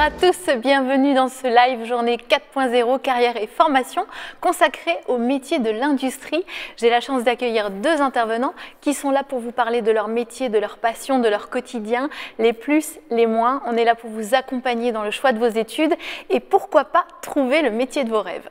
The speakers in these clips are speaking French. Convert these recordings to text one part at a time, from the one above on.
à tous, bienvenue dans ce live journée 4.0 carrière et formation consacré au métier de l'industrie. J'ai la chance d'accueillir deux intervenants qui sont là pour vous parler de leur métier, de leur passion, de leur quotidien, les plus, les moins. On est là pour vous accompagner dans le choix de vos études et pourquoi pas trouver le métier de vos rêves.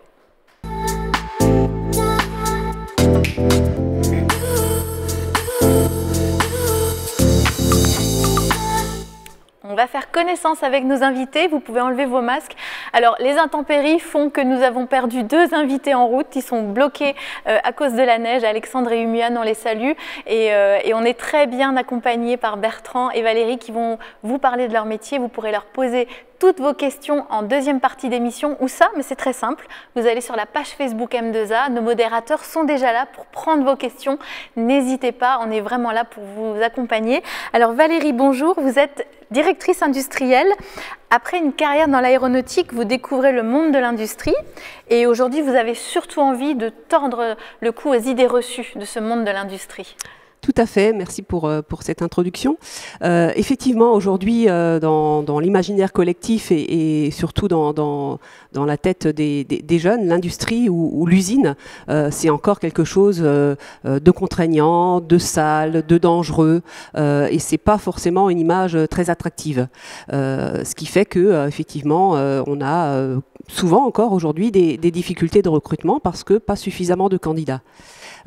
On va faire connaissance avec nos invités, vous pouvez enlever vos masques. Alors les intempéries font que nous avons perdu deux invités en route, ils sont bloqués à cause de la neige. Alexandre et Humian, on les salue et on est très bien accompagnés par Bertrand et Valérie qui vont vous parler de leur métier. Vous pourrez leur poser toutes vos questions en deuxième partie d'émission. Où ça? Mais c'est très simple, vous allez sur la page Facebook M2A, nos modérateurs sont déjà là pour prendre vos questions. N'hésitez pas, on est vraiment là pour vous accompagner. Alors Valérie, bonjour, vous êtes directrice industrielle. Après une carrière dans l'aéronautique, vous découvrez le monde de l'industrie et aujourd'hui vous avez surtout envie de tordre le cou aux idées reçues de ce monde de l'industrie. Tout à fait, merci pour cette introduction. Effectivement, aujourd'hui, dans l'imaginaire collectif et surtout dans la tête des jeunes, l'industrie ou l'usine, c'est encore quelque chose de contraignant, de sale, de dangereux, et c'est pas forcément une image très attractive. Ce qui fait que, effectivement, on a souvent encore aujourd'hui des difficultés de recrutement parce que pas suffisamment de candidats.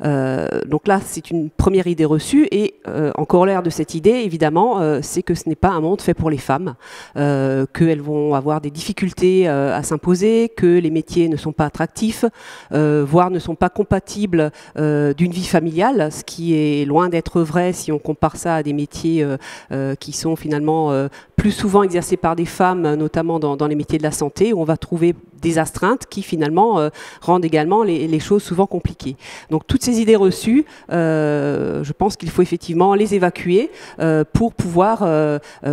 Donc là, c'est une première idée reçue et en corollaire de cette idée, évidemment, c'est que ce n'est pas un monde fait pour les femmes, qu'elles vont avoir des difficultés à s'imposer, que les métiers ne sont pas attractifs, voire ne sont pas compatibles d'une vie familiale, ce qui est loin d'être vrai si on compare ça à des métiers qui sont finalement plus souvent exercés par des femmes, notamment dans les métiers de la santé, où on va trouver des astreintes qui finalement rendent également les choses souvent compliquées. Donc toutes ces idées reçues, je pense qu'il faut effectivement les évacuer pour pouvoir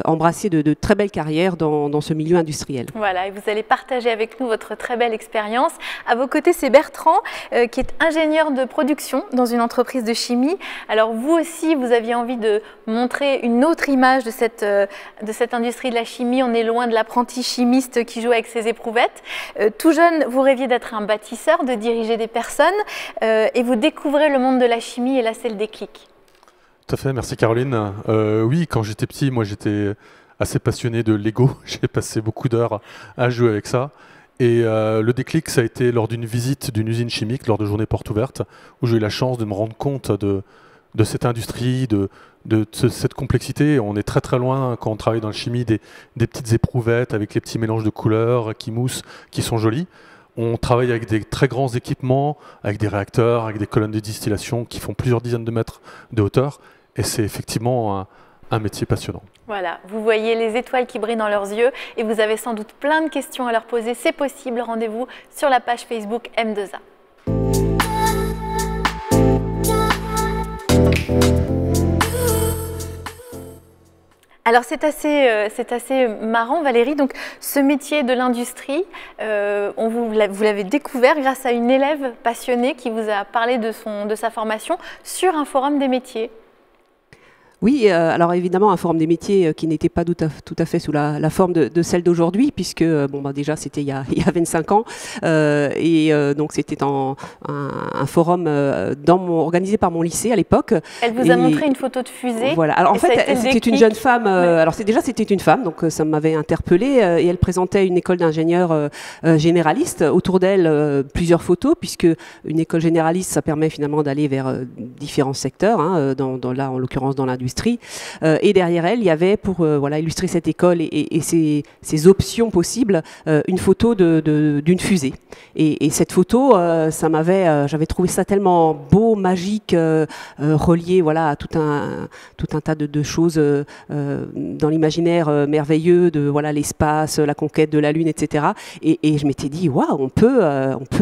embrasser de très belles carrières dans ce milieu industriel. Voilà, et vous allez partager avec nous votre très belle expérience. À vos côtés, c'est Bertrand, qui est ingénieur de production dans une entreprise de chimie. Alors vous aussi, vous aviez envie de montrer une autre image de cette industrie de la chimie. On est loin de l'apprenti chimiste qui joue avec ses éprouvettes. Tout jeune, vous rêviez d'être un bâtisseur, de diriger des personnes, et vous découvrez le monde de la chimie, et là c'est le déclic. Tout à fait, merci Caroline. Oui, quand j'étais petit, moi j'étais assez passionné de Lego, j'ai passé beaucoup d'heures à jouer avec ça. Et le déclic, ça a été lors d'une visite d'une usine chimique, lors de journées portes ouvertes, où j'ai eu la chance de me rendre compte de cette industrie, de cette complexité. On est très très loin quand on travaille dans la chimie des petites éprouvettes avec les petits mélanges de couleurs qui moussent, qui sont jolis. On travaille avec des très grands équipements, avec des réacteurs, avec des colonnes de distillation qui font plusieurs dizaines de mètres de hauteur. Et c'est effectivement un métier passionnant. Voilà, vous voyez les étoiles qui brillent dans leurs yeux et vous avez sans doute plein de questions à leur poser. C'est possible, rendez-vous sur la page Facebook M2A. Alors c'est assez marrant Valérie, donc ce métier de l'industrie, vous l'avez découvert grâce à une élève passionnée qui vous a parlé de sa formation sur un forum des métiers. Oui, alors évidemment un forum des métiers qui n'était pas tout à fait sous la forme de celle d'aujourd'hui, puisque déjà c'était il y a 25 ans, donc c'était un forum organisé par mon lycée à l'époque. Elle vous a montré une photo de fusée. Voilà. Alors en fait, c'était une jeune femme. Alors c'était une femme, donc ça m'avait interpellée, et elle présentait une école d'ingénieurs généralistes. Autour d'elle, plusieurs photos, puisque une école généraliste, ça permet finalement d'aller vers différents secteurs. Là, en l'occurrence, dans l'industrie. Et derrière elle, il y avait, pour illustrer cette école et ses options possibles, une photo d'une fusée. Et cette photo, j'avais trouvé ça tellement beau, magique, relié à tout un tas de choses dans l'imaginaire merveilleux de l'espace, la conquête de la Lune, etc. Et je m'étais dit, waouh, on peut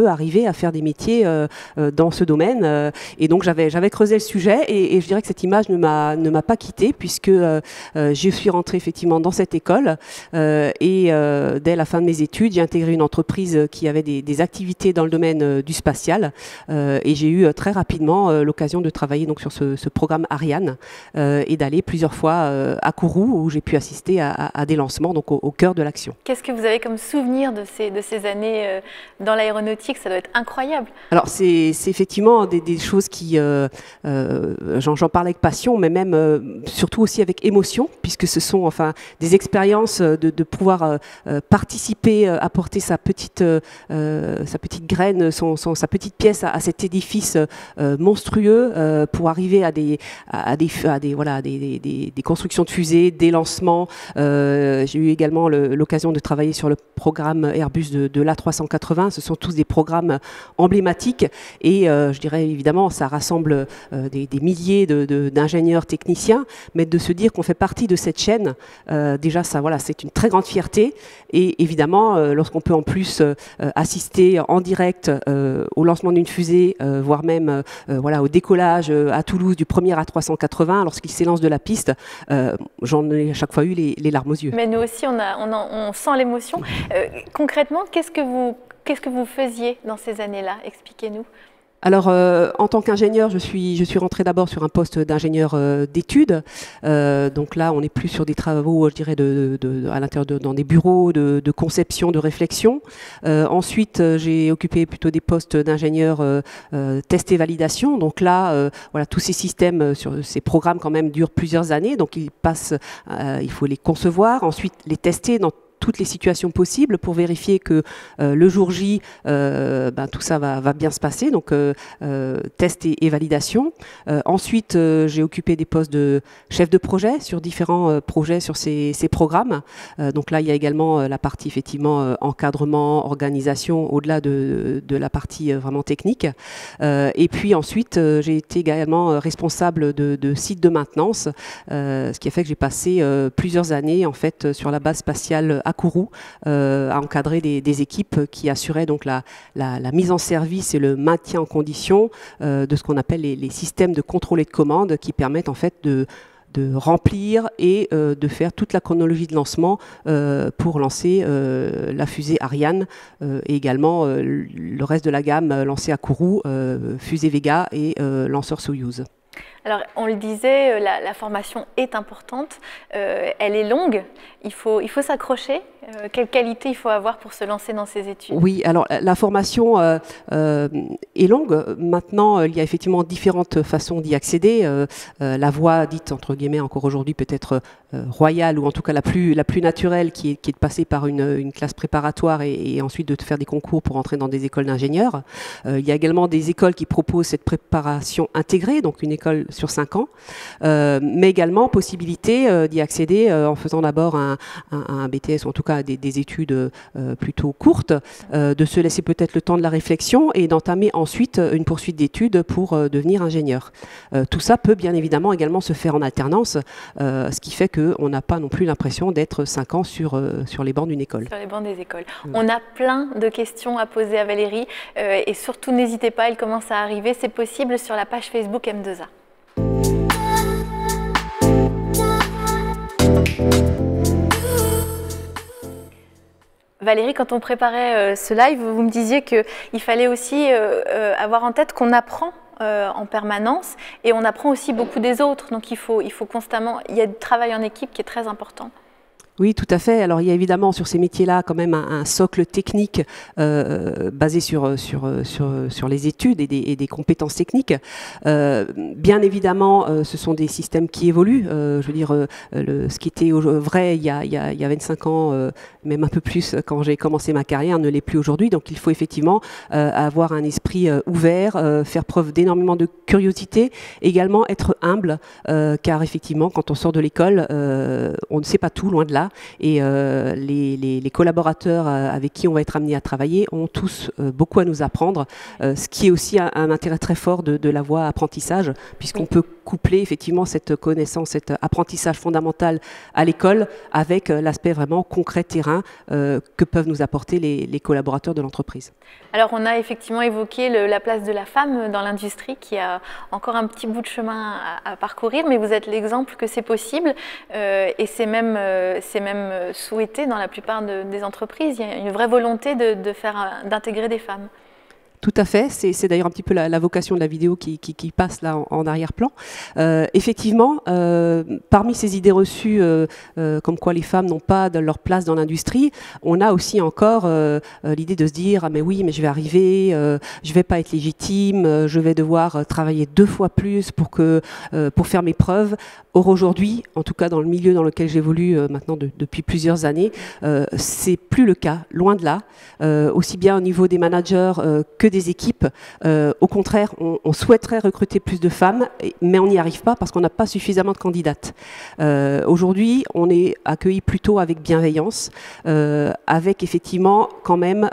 arriver à faire des métiers dans ce domaine. Et donc j'avais creusé le sujet et je dirais que cette image ne m'a m'a pas quittée puisque je suis rentrée effectivement dans cette école et dès la fin de mes études, j'ai intégré une entreprise qui avait des activités dans le domaine du spatial et j'ai eu très rapidement l'occasion de travailler donc sur ce programme Ariane et d'aller plusieurs fois à Kourou où j'ai pu assister à des lancements donc au cœur de l'action. Qu'est-ce que vous avez comme souvenir de ces années dans l'aéronautique? Ça doit être incroyable. Alors c'est effectivement des choses qui, j'en parle avec passion, mais même surtout aussi avec émotion, puisque ce sont enfin des expériences de pouvoir participer, apporter sa petite graine, sa petite pièce à cet édifice monstrueux pour arriver à des constructions de fusées, des lancements. J'ai eu également l'occasion de travailler sur le programme Airbus de l'A380. Ce sont tous des programmes emblématiques et je dirais évidemment ça rassemble des milliers d'ingénieurs techniciens, mais de se dire qu'on fait partie de cette chaîne, déjà ça voilà, c'est une très grande fierté et évidemment lorsqu'on peut en plus assister en direct au lancement d'une fusée, voire même voilà, au décollage à Toulouse du premier A380 lorsqu'il s'élance de la piste, j'en ai à chaque fois eu les larmes aux yeux. Mais nous aussi on sent l'émotion. Concrètement, qu'est-ce que vous faisiez dans ces années-là? Expliquez-nous. Alors, en tant qu'ingénieur, je suis rentrée d'abord sur un poste d'ingénieur d'études. Donc là, on n'est plus sur des travaux, je dirais, à l'intérieur dans des bureaux de conception, de réflexion. Ensuite, j'ai occupé plutôt des postes d'ingénieur test et validation. Donc là, voilà, tous ces systèmes, sur ces programmes quand même durent plusieurs années. Donc il faut les concevoir, ensuite les tester dans toutes les situations possibles pour vérifier que le jour J, tout ça va bien se passer, donc test et validation. Ensuite, j'ai occupé des postes de chef de projet sur différents projets sur ces programmes. Donc là, il y a également la partie effectivement encadrement, organisation, au-delà de la partie vraiment technique. Et puis ensuite, j'ai été également responsable de sites de maintenance, ce qui a fait que j'ai passé plusieurs années en fait sur la base spatiale à Kourou, à encadrer des équipes qui assuraient donc la mise en service et le maintien en condition de ce qu'on appelle les systèmes de contrôle et de commande qui permettent en fait de remplir et de faire toute la chronologie de lancement pour lancer la fusée Ariane et également le reste de la gamme lancée à Kourou, fusée Vega et lanceur Soyouz. Alors, on le disait, la formation est importante, elle est longue, il faut s'accrocher. Quelle qualité il faut avoir pour se lancer dans ces études? Oui, alors la formation est longue. Maintenant, il y a effectivement différentes façons d'y accéder. La voie dite, entre guillemets, encore aujourd'hui peut-être royale, ou en tout cas la plus naturelle, qui est de passer par une classe préparatoire et ensuite de faire des concours pour entrer dans des écoles d'ingénieurs. Il y a également des écoles qui proposent cette préparation intégrée, donc une école sur 5 ans, mais également possibilité d'y accéder en faisant d'abord un BTS, ou en tout cas des études plutôt courtes, de se laisser peut-être le temps de la réflexion et d'entamer ensuite une poursuite d'études pour devenir ingénieur. Tout ça peut bien évidemment également se faire en alternance, ce qui fait qu'on n'a pas non plus l'impression d'être 5 ans sur les bancs d'une école. Sur les bancs des écoles. On a plein de questions à poser à Valérie et surtout n'hésitez pas, elle commence à arriver, c'est possible sur la page Facebook M2A. Valérie, quand on préparait ce live, vous me disiez qu'il fallait aussi avoir en tête qu'on apprend en permanence et on apprend aussi beaucoup des autres. Donc il faut constamment, il y a du travail en équipe qui est très important. Oui, tout à fait. Alors il y a évidemment sur ces métiers-là quand même un socle technique basé sur les études et des compétences techniques. Bien évidemment, ce sont des systèmes qui évoluent. Je veux dire, ce qui était vrai il y a 25 ans, même un peu plus quand j'ai commencé ma carrière, ne l'est plus aujourd'hui. Donc il faut effectivement avoir un esprit ouvert, faire preuve d'énormément de curiosité, également être humble, car effectivement, quand on sort de l'école, on ne sait pas tout, loin de là. là. Et les collaborateurs avec qui on va être amenés à travailler ont tous beaucoup à nous apprendre, ce qui est aussi un intérêt très fort de la voie apprentissage, puisqu'on peut coupler effectivement cette connaissance, cet apprentissage fondamental à l'école avec l'aspect vraiment concret terrain que peuvent nous apporter les collaborateurs de l'entreprise. Alors on a effectivement évoqué la place de la femme dans l'industrie qui a encore un petit bout de chemin à parcourir, mais vous êtes l'exemple que c'est possible et c'est même souhaité dans la plupart des entreprises. Il y a une vraie volonté d'intégrer des femmes. Tout à fait, c'est d'ailleurs un petit peu la vocation de la vidéo qui passe là en arrière-plan. Effectivement, parmi ces idées reçues, comme quoi les femmes n'ont pas leur place dans l'industrie, on a aussi encore l'idée de se dire « ah mais oui, mais je vais arriver, je vais pas être légitime, je vais devoir travailler 2 fois plus pour faire mes preuves ». Or aujourd'hui, en tout cas dans le milieu dans lequel j'évolue maintenant depuis plusieurs années, c'est plus le cas, loin de là, aussi bien au niveau des managers que des équipes. Au contraire, on souhaiterait recruter plus de femmes, mais on n'y arrive pas parce qu'on n'a pas suffisamment de candidates. Aujourd'hui, on est accueillis plutôt avec bienveillance, avec effectivement quand même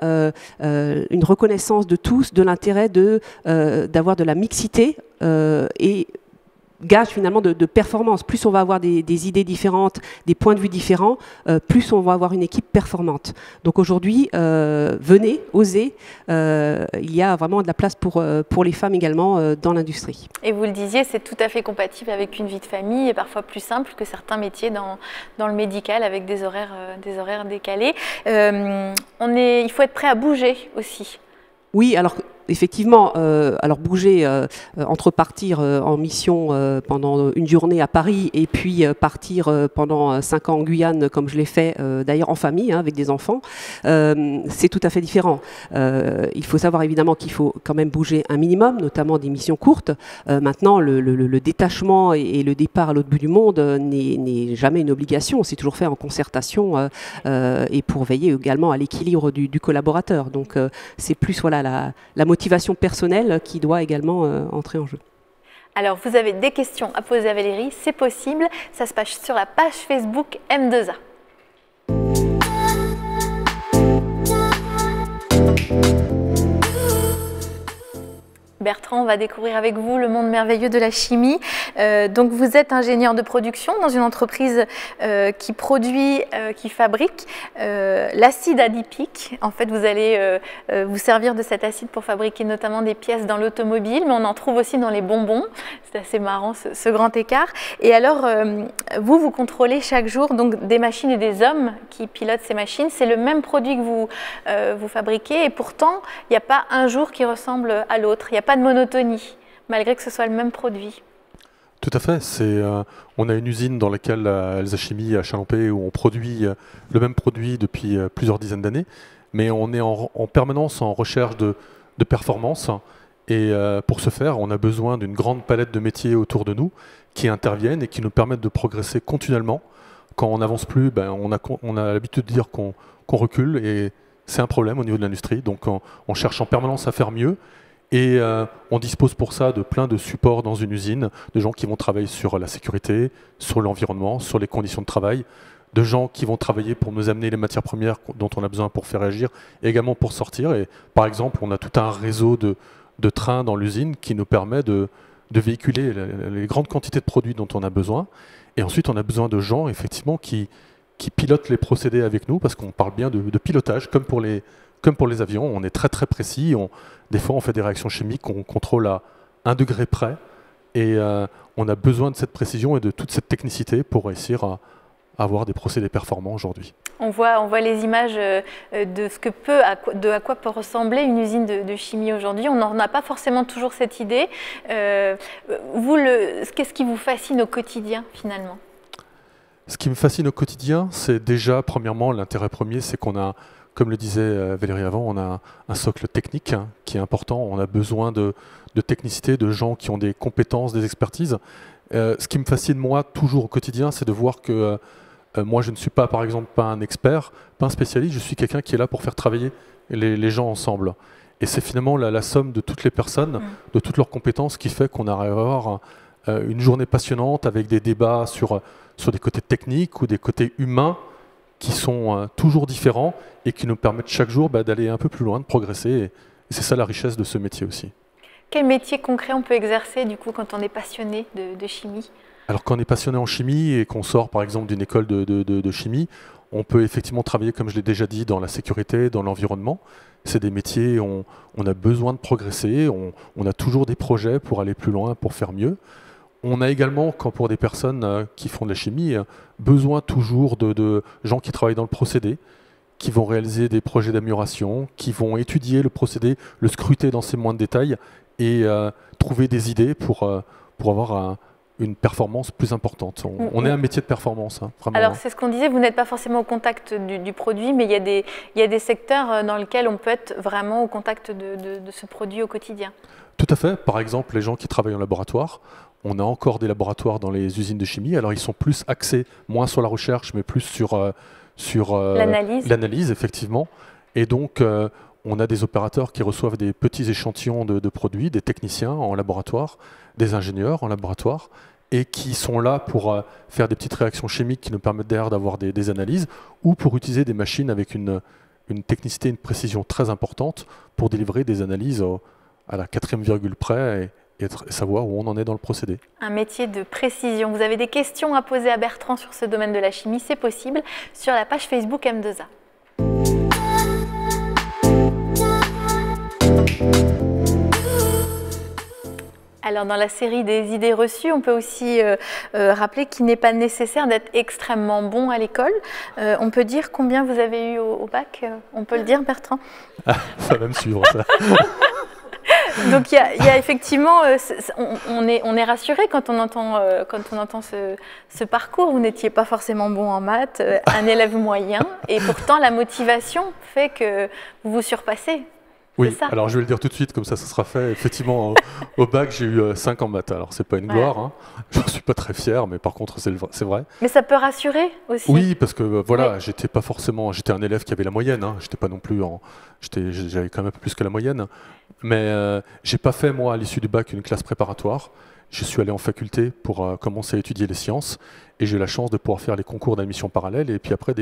une reconnaissance de tous de l'intérêt d'avoir de la mixité et gage finalement de performance. Plus on va avoir des idées différentes, des points de vue différents, plus on va avoir une équipe performante. Donc aujourd'hui, venez, osez, il y a vraiment de la place pour les femmes également dans l'industrie. Et vous le disiez, c'est tout à fait compatible avec une vie de famille et parfois plus simple que certains métiers dans le médical avec des horaires décalés. Il faut être prêt à bouger aussi. Oui, alors effectivement, alors bouger entre partir en mission pendant une journée à Paris et puis partir pendant 5 ans en Guyane, comme je l'ai fait d'ailleurs en famille, avec des enfants, c'est tout à fait différent. Il faut savoir évidemment qu'il faut quand même bouger un minimum, notamment des missions courtes. Maintenant, le détachement et le départ à l'autre bout du monde n'est jamais une obligation, c'est toujours fait en concertation et pour veiller également à l'équilibre du collaborateur. Donc c'est plus voilà, la motivation personnelle qui doit également entrer en jeu. Alors, vous avez des questions à poser à Valérie, c'est possible. Ça se passe sur la page Facebook M2A. Bertrand, on va découvrir avec vous le monde merveilleux de la chimie. Donc vous êtes ingénieur de production dans une entreprise qui produit, qui fabrique l'acide adipique. En fait, vous allez vous servir de cet acide pour fabriquer notamment des pièces dans l'automobile, mais on en trouve aussi dans les bonbons. C'est assez marrant ce grand écart. Et alors, vous contrôlez chaque jour donc, des machines et des hommes qui pilotent ces machines. C'est le même produit que vous fabriquez et pourtant, il n'y a pas un jour qui ressemble à l'autre. Il n'y a pas de monotonie, malgré que ce soit le même produit. Tout à fait. On a une usine dans laquelle, Elsa Chimie à Chalampé, où on produit le même produit depuis plusieurs dizaines d'années, mais on est en permanence en recherche de performance. Et pour ce faire, on a besoin d'une grande palette de métiers autour de nous qui interviennent et qui nous permettent de progresser continuellement. Quand on n'avance plus, on a l'habitude de dire qu'on recule et c'est un problème au niveau de l'industrie. Donc on cherche en permanence à faire mieux. Et on dispose pour ça de plein de supports dans une usine, de gens qui vont travailler sur la sécurité, sur l'environnement, sur les conditions de travail, de gens qui vont travailler pour nous amener les matières premières dont on a besoin pour faire agir, et également pour sortir. Et par exemple, on a tout un réseau de trains dans l'usine qui nous permet de véhiculer les grandes quantités de produits dont on a besoin. Et ensuite, on a besoin de gens, effectivement, qui pilotent les procédés avec nous, parce qu'on parle bien de pilotage, comme pour les avions. On est très très précis. Des fois, on fait des réactions chimiques qu'on contrôle à 1 degré près. Et on a besoin de cette précision et de toute cette technicité pour réussir à avoir des procédés performants aujourd'hui. On voit les images de à quoi peut ressembler une usine de chimie aujourd'hui. On n'en a pas forcément toujours cette idée. Qu'est-ce qui vous fascine au quotidien finalement ? Ce qui me fascine au quotidien, c'est déjà, premièrement, l'intérêt premier, c'est qu'on a, comme le disait Valérie avant, on a un socle technique qui est important. On a besoin de technicité, de gens qui ont des compétences, des expertises. Ce qui me fascine, moi, toujours au quotidien, c'est de voir que moi, je ne suis pas, par exemple, pas un expert, pas un spécialiste, je suis quelqu'un qui est là pour faire travailler les gens ensemble. Et c'est finalement la somme de toutes les personnes, de toutes leurs compétences qui fait qu'on arrive à avoir une journée passionnante avec des débats sur des côtés techniques ou des côtés humains qui sont toujours différents et qui nous permettent chaque jour d'aller un peu plus loin, de progresser. Et c'est ça la richesse de ce métier aussi. Quel métier concret on peut exercer du coup quand on est passionné de chimie? Alors quand on est passionné en chimie et qu'on sort par exemple d'une école de chimie, on peut effectivement travailler, comme je l'ai déjà dit, dans la sécurité, dans l'environnement. C'est des métiers où on a besoin de progresser, on a toujours des projets pour aller plus loin, pour faire mieux. On a également, pour des personnes qui font de la chimie, besoin toujours de gens qui travaillent dans le procédé, qui vont réaliser des projets d'amélioration, qui vont étudier le procédé, le scruter dans ses moindres détails et trouver des idées pour avoir une performance plus importante. On est un métier de performance, vraiment. Alors c'est ce qu'on disait, vous n'êtes pas forcément au contact du produit, mais il y a des secteurs dans lesquels on peut être vraiment au contact de ce produit au quotidien. Tout à fait. Par exemple, les gens qui travaillent en laboratoire, on a encore des laboratoires dans les usines de chimie. Alors ils sont plus axés, moins sur la recherche, mais plus sur l'analyse, effectivement. Et donc, on a des opérateurs qui reçoivent des petits échantillons de produits, des techniciens en laboratoire, des ingénieurs en laboratoire, et qui sont là pour faire des petites réactions chimiques qui nous permettent derrière d'avoir des analyses, ou pour utiliser des machines avec une technicité, une précision très importante pour délivrer des analyses à la 4e virgule près et savoir où on en est dans le procédé. Un métier de précision. Vous avez des questions à poser à Bertrand sur ce domaine de la chimie, c'est possible sur la page Facebook M2A. Alors dans la série des idées reçues, on peut aussi rappeler qu'il n'est pas nécessaire d'être extrêmement bon à l'école. On peut dire combien vous avez eu au bac? On peut le dire, Bertrand? Ça va me suivre, ça. Donc il y a effectivement, on est rassuré quand on entend ce parcours. Vous n'étiez pas forcément bon en maths, un élève moyen, et pourtant la motivation fait que vous vous surpassez. Oui, alors je vais le dire tout de suite, comme ça sera fait. Effectivement, au bac, j'ai eu 5 en maths. Alors, c'est pas une gloire, hein. Je ne suis pas très fier, mais par contre, c'est vrai. Mais ça peut rassurer aussi. Oui, parce que voilà, j'étais pas forcément... J'étais un élève qui avait la moyenne. Hein. J'étais pas non plus j'avais quand même un peu plus que la moyenne. Mais j'ai pas fait, moi, à l'issue du bac, une classe préparatoire. Je suis allé en faculté pour commencer à étudier les sciences. Et j'ai eu la chance de pouvoir faire les concours d'admission parallèle et puis après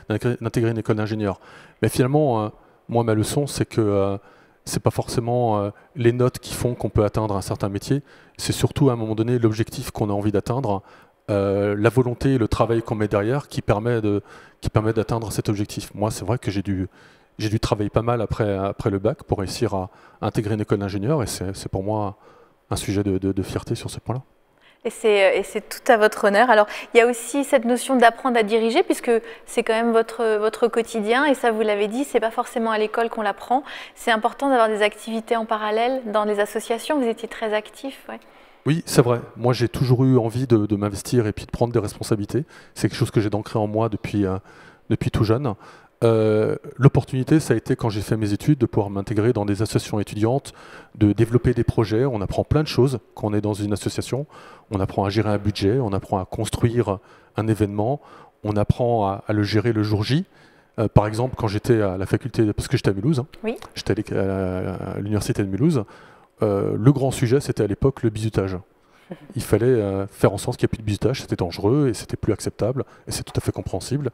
d'intégrer une école d'ingénieur. Mais finalement... moi, ma leçon, c'est que c'est pas forcément les notes qui font qu'on peut atteindre un certain métier, c'est surtout à un moment donné l'objectif qu'on a envie d'atteindre, la volonté et le travail qu'on met derrière qui permet d'atteindre cet objectif. Moi, c'est vrai que j'ai dû travailler pas mal après le bac pour réussir à intégrer une école d'ingénieur et c'est pour moi un sujet de fierté sur ce point-là. Et c'est tout à votre honneur. Alors, il y a aussi cette notion d'apprendre à diriger, puisque c'est quand même votre quotidien, et ça, vous l'avez dit, c'est pas forcément à l'école qu'on l'apprend. C'est important d'avoir des activités en parallèle dans les associations. Vous étiez très actif, ouais. Oui, c'est vrai. Moi, j'ai toujours eu envie de m'investir et puis de prendre des responsabilités. C'est quelque chose que j'ai ancré en moi depuis tout jeune. L'opportunité, ça a été quand j'ai fait mes études de pouvoir m'intégrer dans des associations étudiantes, de développer des projets. On apprend plein de choses quand on est dans une association. On apprend à gérer un budget, on apprend à construire un événement, on apprend à le gérer le jour J. Par exemple, quand j'étais à la faculté, parce que j'étais à Mulhouse, oui. J'étais à l'université de Mulhouse, le grand sujet, c'était à l'époque le bizutage. Il fallait faire en sorte qu'il n'y ait plus de bizutage, c'était dangereux et c'était plus acceptable, et c'est tout à fait compréhensible.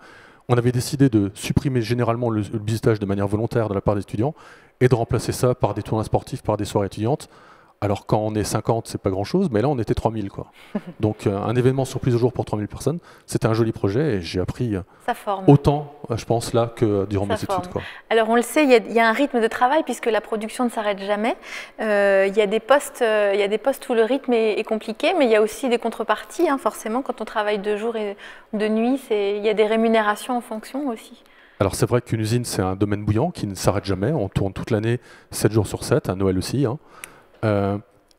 On avait décidé de supprimer généralement le bizutage de manière volontaire de la part des étudiants et de remplacer ça par des tournois sportifs, par des soirées étudiantes. Alors quand on est 50, c'est pas grand-chose, mais là on était 3000, quoi. Donc un événement sur plusieurs jours pour 3000 personnes, c'était un joli projet et j'ai appris autant, je pense, là que durant mes études, quoi. Alors on le sait, il y a un rythme de travail puisque la production ne s'arrête jamais. Il y a des postes où le rythme est compliqué, mais il y a aussi des contreparties, hein, forcément, quand on travaille de jour et de nuit, il y a des rémunérations en fonction aussi. Alors c'est vrai qu'une usine, c'est un domaine bouillant qui ne s'arrête jamais. On tourne toute l'année, 7 jours sur 7, à Noël aussi, hein.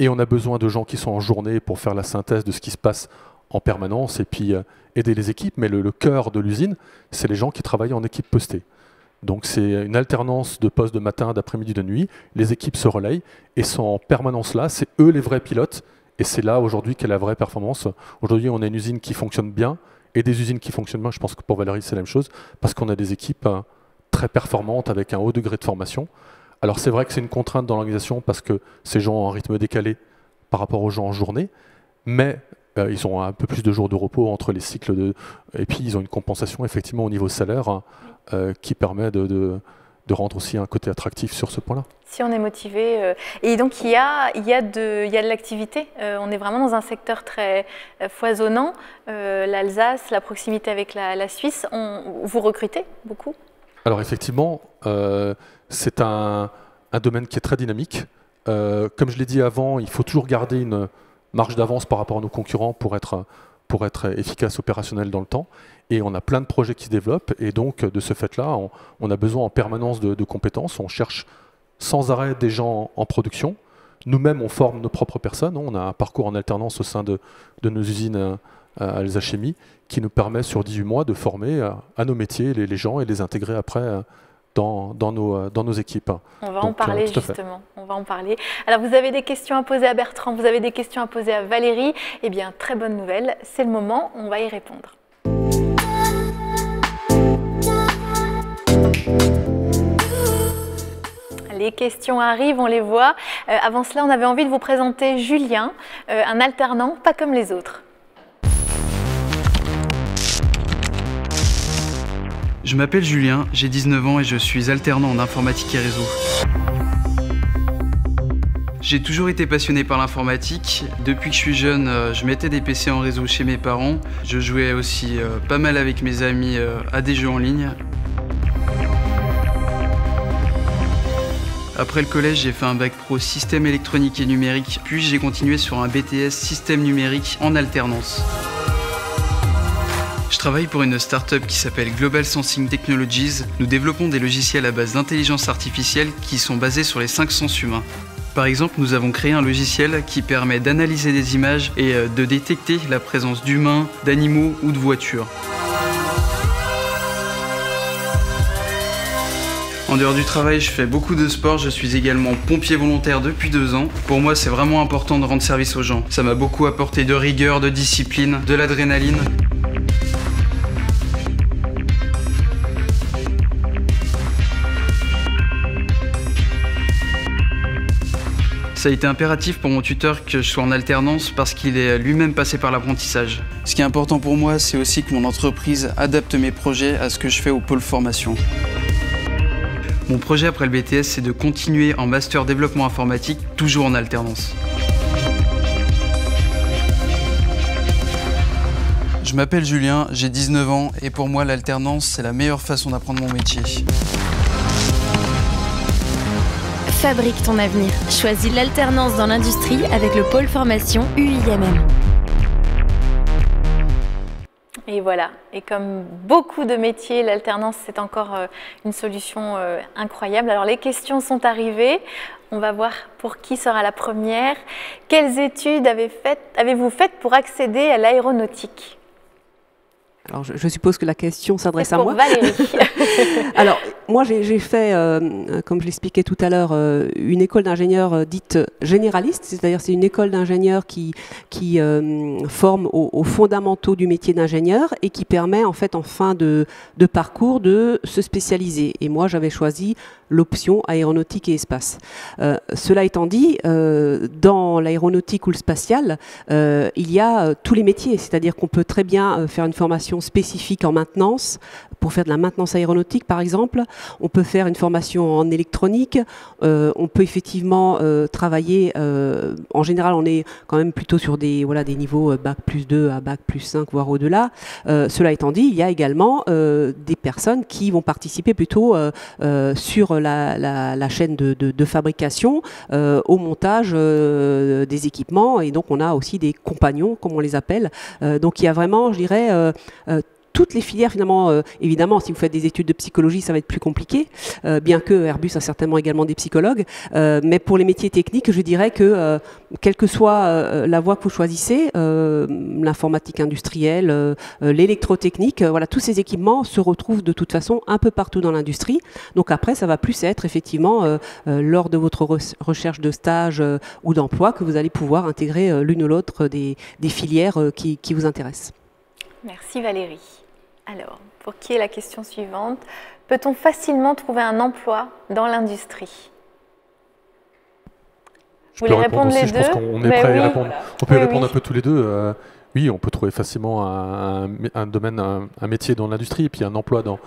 Et on a besoin de gens qui sont en journée pour faire la synthèse de ce qui se passe en permanence et puis aider les équipes. Mais le cœur de l'usine, c'est les gens qui travaillent en équipe postée. Donc c'est une alternance de postes de matin, d'après-midi, de nuit. Les équipes se relayent et sont en permanence là. C'est eux les vrais pilotes. Et c'est là aujourd'hui qu'est la vraie performance. Aujourd'hui, on a une usine qui fonctionne bien et des usines qui fonctionnent bien. Je pense que pour Valérie, c'est la même chose parce qu'on a des équipes très performantes avec un haut degré de formation. Alors c'est vrai que c'est une contrainte dans l'organisation parce que ces gens ont un rythme décalé par rapport aux gens en journée, mais ils ont un peu plus de jours de repos entre les cycles et puis ils ont une compensation effectivement au niveau salaire qui permet de rendre aussi un côté attractif sur ce point-là. Si on est motivé. Et donc, il y a de l'activité. On est vraiment dans un secteur très foisonnant. L'Alsace, la proximité avec la Suisse, vous recrutez beaucoup? Alors effectivement, c'est un domaine qui est très dynamique. Comme je l'ai dit avant, il faut toujours garder une marge d'avance par rapport à nos concurrents pour être efficace, opérationnel dans le temps. Et on a plein de projets qui se développent. Et donc, de ce fait-là, on a besoin en permanence de compétences. On cherche sans arrêt des gens en production. Nous-mêmes, on forme nos propres personnes. On a un parcours en alternance au sein de nos usines à Alsace Chimie qui nous permet sur 18 mois de former à nos métiers les gens et les intégrer après dans nos équipes. On va en parler justement. On va en parler. Alors, vous avez des questions à poser à Bertrand, vous avez des questions à poser à Valérie. Eh bien, très bonne nouvelle, c'est le moment, on va y répondre. Les questions arrivent, on les voit. Avant cela, on avait envie de vous présenter Julien, un alternant pas comme les autres. Je m'appelle Julien, j'ai 19 ans et je suis alternant en informatique et réseau. J'ai toujours été passionné par l'informatique. Depuis que je suis jeune, je mettais des PC en réseau chez mes parents. Je jouais aussi pas mal avec mes amis à des jeux en ligne. Après le collège, j'ai fait un bac pro système électronique et numérique, puis j'ai continué sur un BTS système numérique en alternance. Je travaille pour une start-up qui s'appelle Global Sensing Technologies. Nous développons des logiciels à base d'intelligence artificielle qui sont basés sur les 5 sens humains. Par exemple, nous avons créé un logiciel qui permet d'analyser des images et de détecter la présence d'humains, d'animaux ou de voitures. En dehors du travail, je fais beaucoup de sport, je suis également pompier volontaire depuis 2 ans. Pour moi, c'est vraiment important de rendre service aux gens. Ça m'a beaucoup apporté de rigueur, de discipline, de l'adrénaline. Ça a été impératif pour mon tuteur que je sois en alternance parce qu'il est lui-même passé par l'apprentissage. Ce qui est important pour moi, c'est aussi que mon entreprise adapte mes projets à ce que je fais au pôle formation. Mon projet après le BTS, c'est de continuer en master développement informatique, toujours en alternance. Je m'appelle Julien, j'ai 19 ans et pour moi l'alternance, c'est la meilleure façon d'apprendre mon métier. Fabrique ton avenir. Choisis l'alternance dans l'industrie avec le pôle formation UIMM. Et voilà, et comme beaucoup de métiers, l'alternance c'est encore une solution incroyable. Alors les questions sont arrivées, on va voir pour qui sera la première. Quelles études avez-vous faites pour accéder à l'aéronautique ? Alors, je suppose que la question s'adresse à moi. Valérie. Alors, moi, j'ai fait, comme je l'expliquais tout à l'heure, une école d'ingénieurs dite généraliste, c'est-à-dire c'est une école d'ingénieurs qui forme aux fondamentaux du métier d'ingénieur et qui permet, en fait, en fin de parcours, de se spécialiser. Et moi, j'avais choisi l'option aéronautique et espace. Cela étant dit, dans l'aéronautique ou le spatial, il y a tous les métiers, c'est-à-dire qu'on peut très bien faire une formation spécifique en maintenance, pour faire de la maintenance aéronautique par exemple. On peut faire une formation en électronique, on peut effectivement travailler, en général on est quand même plutôt sur des niveaux Bac plus 2 à Bac plus 5 voire au-delà. Cela étant dit, il y a également des personnes qui vont participer plutôt sur la chaîne de fabrication, au montage des équipements, et donc on a aussi des compagnons comme on les appelle. Donc il y a vraiment, je dirais, toutes les filières finalement, évidemment, si vous faites des études de psychologie, ça va être plus compliqué, bien que Airbus a certainement également des psychologues, mais pour les métiers techniques, je dirais que quelle que soit la voie que vous choisissez, l'informatique industrielle, l'électrotechnique, voilà, tous ces équipements se retrouvent de toute façon un peu partout dans l'industrie. Donc après, ça va plus être effectivement lors de votre recherche de stage ou d'emploi que vous allez pouvoir intégrer l'une ou l'autre des filières qui vous intéressent. Merci Valérie. Alors, pour qui est la question suivante? Peut-on facilement trouver un emploi dans l'industrie? Je peux répondre les deux. Je pense qu'on est prêt à y répondre. On peut y répondre un peu tous les deux. oui, on peut trouver facilement un domaine, un métier dans l'industrie et puis un emploi dans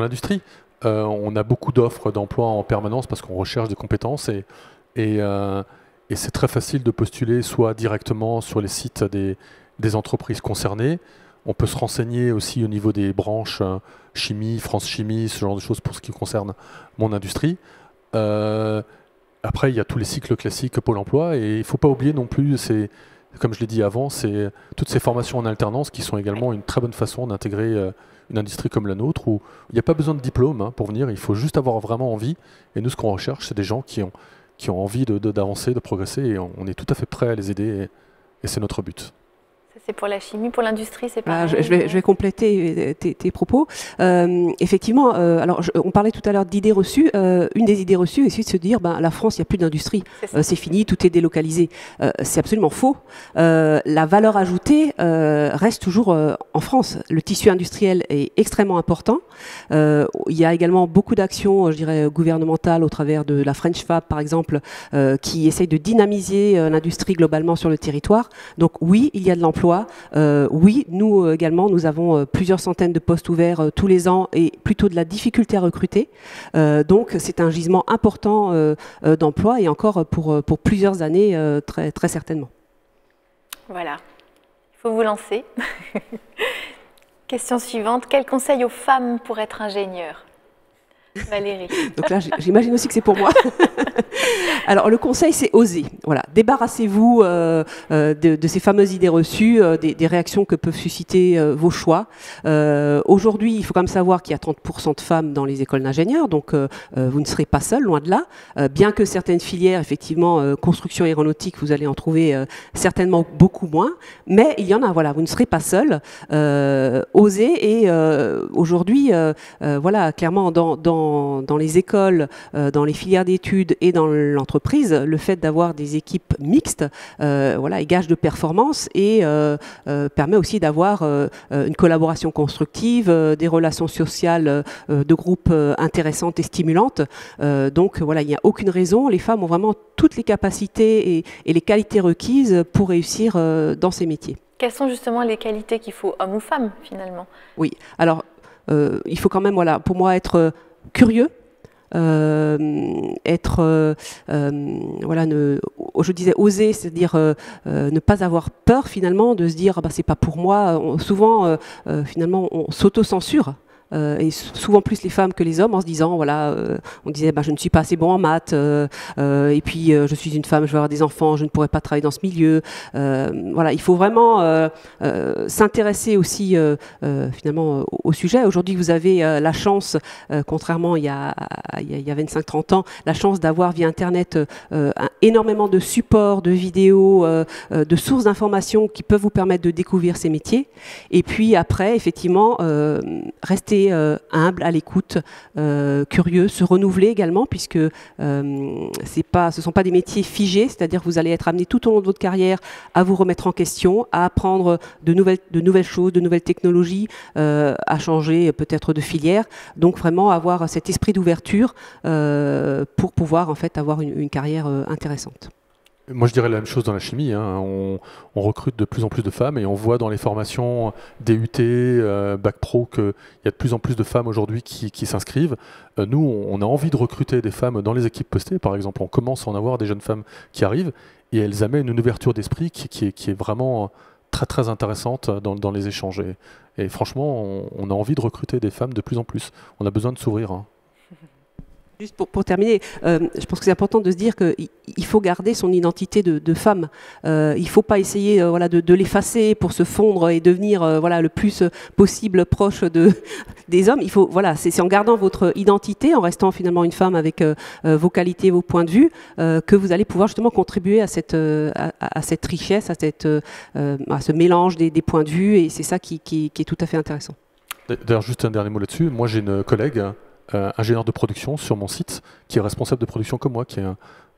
l'industrie. On a beaucoup d'offres d'emploi en permanence parce qu'on recherche des compétences et c'est très facile de postuler soit directement sur les sites des entreprises concernées. On peut se renseigner aussi au niveau des branches chimie, France Chimie, ce genre de choses pour ce qui concerne mon industrie. Après, il y a tous les cycles classiques Pôle emploi et il ne faut pas oublier non plus, comme je l'ai dit avant, c'est toutes ces formations en alternance qui sont également une très bonne façon d'intégrer une industrie comme la nôtre où il n'y a pas besoin de diplôme pour venir, il faut juste avoir vraiment envie. Et nous, ce qu'on recherche, c'est des gens qui ont envie d'avancer, de progresser et on est tout à fait prêt à les aider et c'est notre but. C'est pour la chimie, pour l'industrie, c'est pareil. Je vais compléter tes propos. Effectivement, on parlait tout à l'heure d'idées reçues. Une des idées reçues, c'est de se dire, la France, il n'y a plus d'industrie. C'est fini, tout est délocalisé. C'est absolument faux. La valeur ajoutée reste toujours en France. Le tissu industriel est extrêmement important. Il y a également beaucoup d'actions, je dirais, gouvernementales au travers de la French Fab, par exemple, qui essayent de dynamiser l'industrie globalement sur le territoire. Donc oui, il y a de l'emploi. Oui, nous également, nous avons plusieurs centaines de postes ouverts tous les ans et plutôt de la difficulté à recruter. Donc c'est un gisement important d'emploi et encore pour plusieurs années, très, très certainement. Voilà, il faut vous lancer. Question suivante, quel conseil aux femmes pour être ingénieures ? Valérie. Donc là, j'imagine aussi que c'est pour moi. Alors, le conseil, c'est oser. Voilà, débarrassez-vous de ces fameuses idées reçues, des réactions que peuvent susciter vos choix. Aujourd'hui, il faut quand même savoir qu'il y a 30% de femmes dans les écoles d'ingénieurs, donc vous ne serez pas seul, loin de là. Bien que certaines filières, effectivement, construction aéronautique, vous allez en trouver certainement beaucoup moins, mais il y en a. Voilà, vous ne serez pas seul. Osez et aujourd'hui, voilà, clairement dans les écoles, dans les filières d'études et dans l'entreprise, le fait d'avoir des équipes mixtes voilà, est gage de performance et permet aussi d'avoir une collaboration constructive, des relations sociales de groupe intéressantes et stimulantes. Donc voilà, il n'y a aucune raison. Les femmes ont vraiment toutes les capacités et les qualités requises pour réussir dans ces métiers. Quelles sont justement les qualités qu'il faut, homme ou femme, finalement ? Oui, alors il faut quand même, voilà, pour moi, être curieux, voilà, je disais oser, c'est-à-dire ne pas avoir peur finalement de se dire c'est pas pour moi. Souvent, finalement, on s'auto-censure. Et souvent plus les femmes que les hommes en se disant voilà on disait je ne suis pas assez bon en maths et puis je suis une femme, je vais avoir des enfants, je ne pourrai pas travailler dans ce milieu. Voilà, il faut vraiment s'intéresser aussi finalement au sujet. Aujourd'hui vous avez la chance, contrairement il y a 25-30 ans, la chance d'avoir via internet énormément de supports, de vidéos, de sources d'informations qui peuvent vous permettre de découvrir ces métiers. Et puis après effectivement rester humble, à l'écoute, curieux, se renouveler également, puisque ce sont pas des métiers figés, c'est-à-dire que vous allez être amené tout au long de votre carrière à vous remettre en question, à apprendre de nouvelles choses, de nouvelles technologies, à changer peut-être de filière. Donc vraiment avoir cet esprit d'ouverture pour pouvoir en fait avoir une carrière intéressante. Moi, je dirais la même chose dans la chimie. On recrute de plus en plus de femmes et on voit dans les formations DUT, Bac Pro, qu'il y a de plus en plus de femmes aujourd'hui qui s'inscrivent. Nous, on a envie de recruter des femmes dans les équipes postées. Par exemple, on commence à en avoir des jeunes femmes qui arrivent et elles amènent une ouverture d'esprit qui est vraiment très, très intéressante dans les échanges. Et franchement, on a envie de recruter des femmes de plus en plus. On a besoin de s'ouvrir. Juste pour terminer, je pense que c'est important de se dire qu'il faut garder son identité de femme. Il ne faut pas essayer voilà, de l'effacer pour se fondre et devenir voilà, le plus possible proche des hommes. Il faut, voilà, c'est en gardant votre identité, en restant finalement une femme avec vos qualités, vos points de vue, que vous allez pouvoir justement contribuer à cette richesse, à ce mélange des points de vue. Et c'est ça qui est tout à fait intéressant. D'ailleurs, juste un dernier mot là-dessus. Moi, j'ai une collègue ingénieur de production sur mon site, qui est responsable de production comme moi, qui est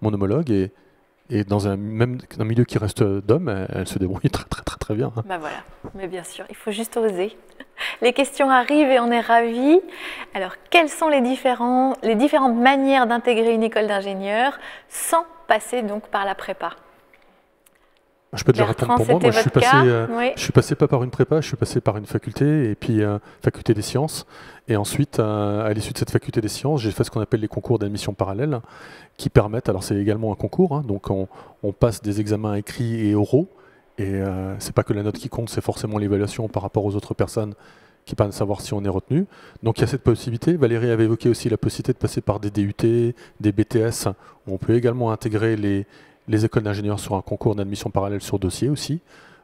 mon homologue, et dans un milieu qui reste d'hommes, elle se débrouille très très très très bien. Voilà, mais bien sûr, il faut juste oser. Les questions arrivent et on est ravis. Alors, quelles sont les différentes manières d'intégrer une école d'ingénieur sans passer donc par la prépa ? Je peux déjà répondre pour moi. Moi, je suis passé pas par une prépa, je suis passé par une faculté, et puis faculté des sciences. Et ensuite, à l'issue de cette faculté des sciences, j'ai fait ce qu'on appelle les concours d'admission parallèle, qui permettent, alors c'est également un concours, hein, donc on passe des examens écrits et oraux, et c'est pas que la note qui compte, c'est forcément l'évaluation par rapport aux autres personnes qui permettent de savoir si on est retenu. Donc il y a cette possibilité. Valérie avait évoqué aussi la possibilité de passer par des DUT, des BTS, où on peut également intégrer les écoles d'ingénieurs sur un concours d'admission parallèle sur dossier aussi.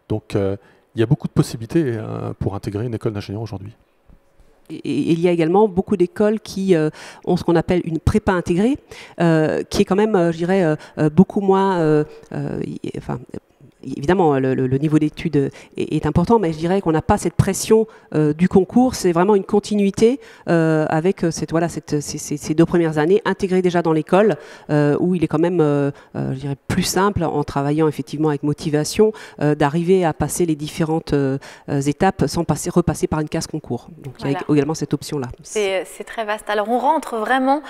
Donc il y a beaucoup de possibilités pour intégrer une école d'ingénieur aujourd'hui. Et il y a également beaucoup d'écoles qui ont ce qu'on appelle une prépa intégrée, qui est quand même, je dirais, beaucoup moins... Évidemment, le niveau d'études est important, mais je dirais qu'on n'a pas cette pression du concours. C'est vraiment une continuité avec ces 2 premières années intégrées déjà dans l'école, où il est quand même, je dirais, plus simple en travaillant effectivement avec motivation d'arriver à passer les différentes étapes sans repasser par une case concours. Donc il y a également cette option-là. C'est très vaste. Alors on rentre vraiment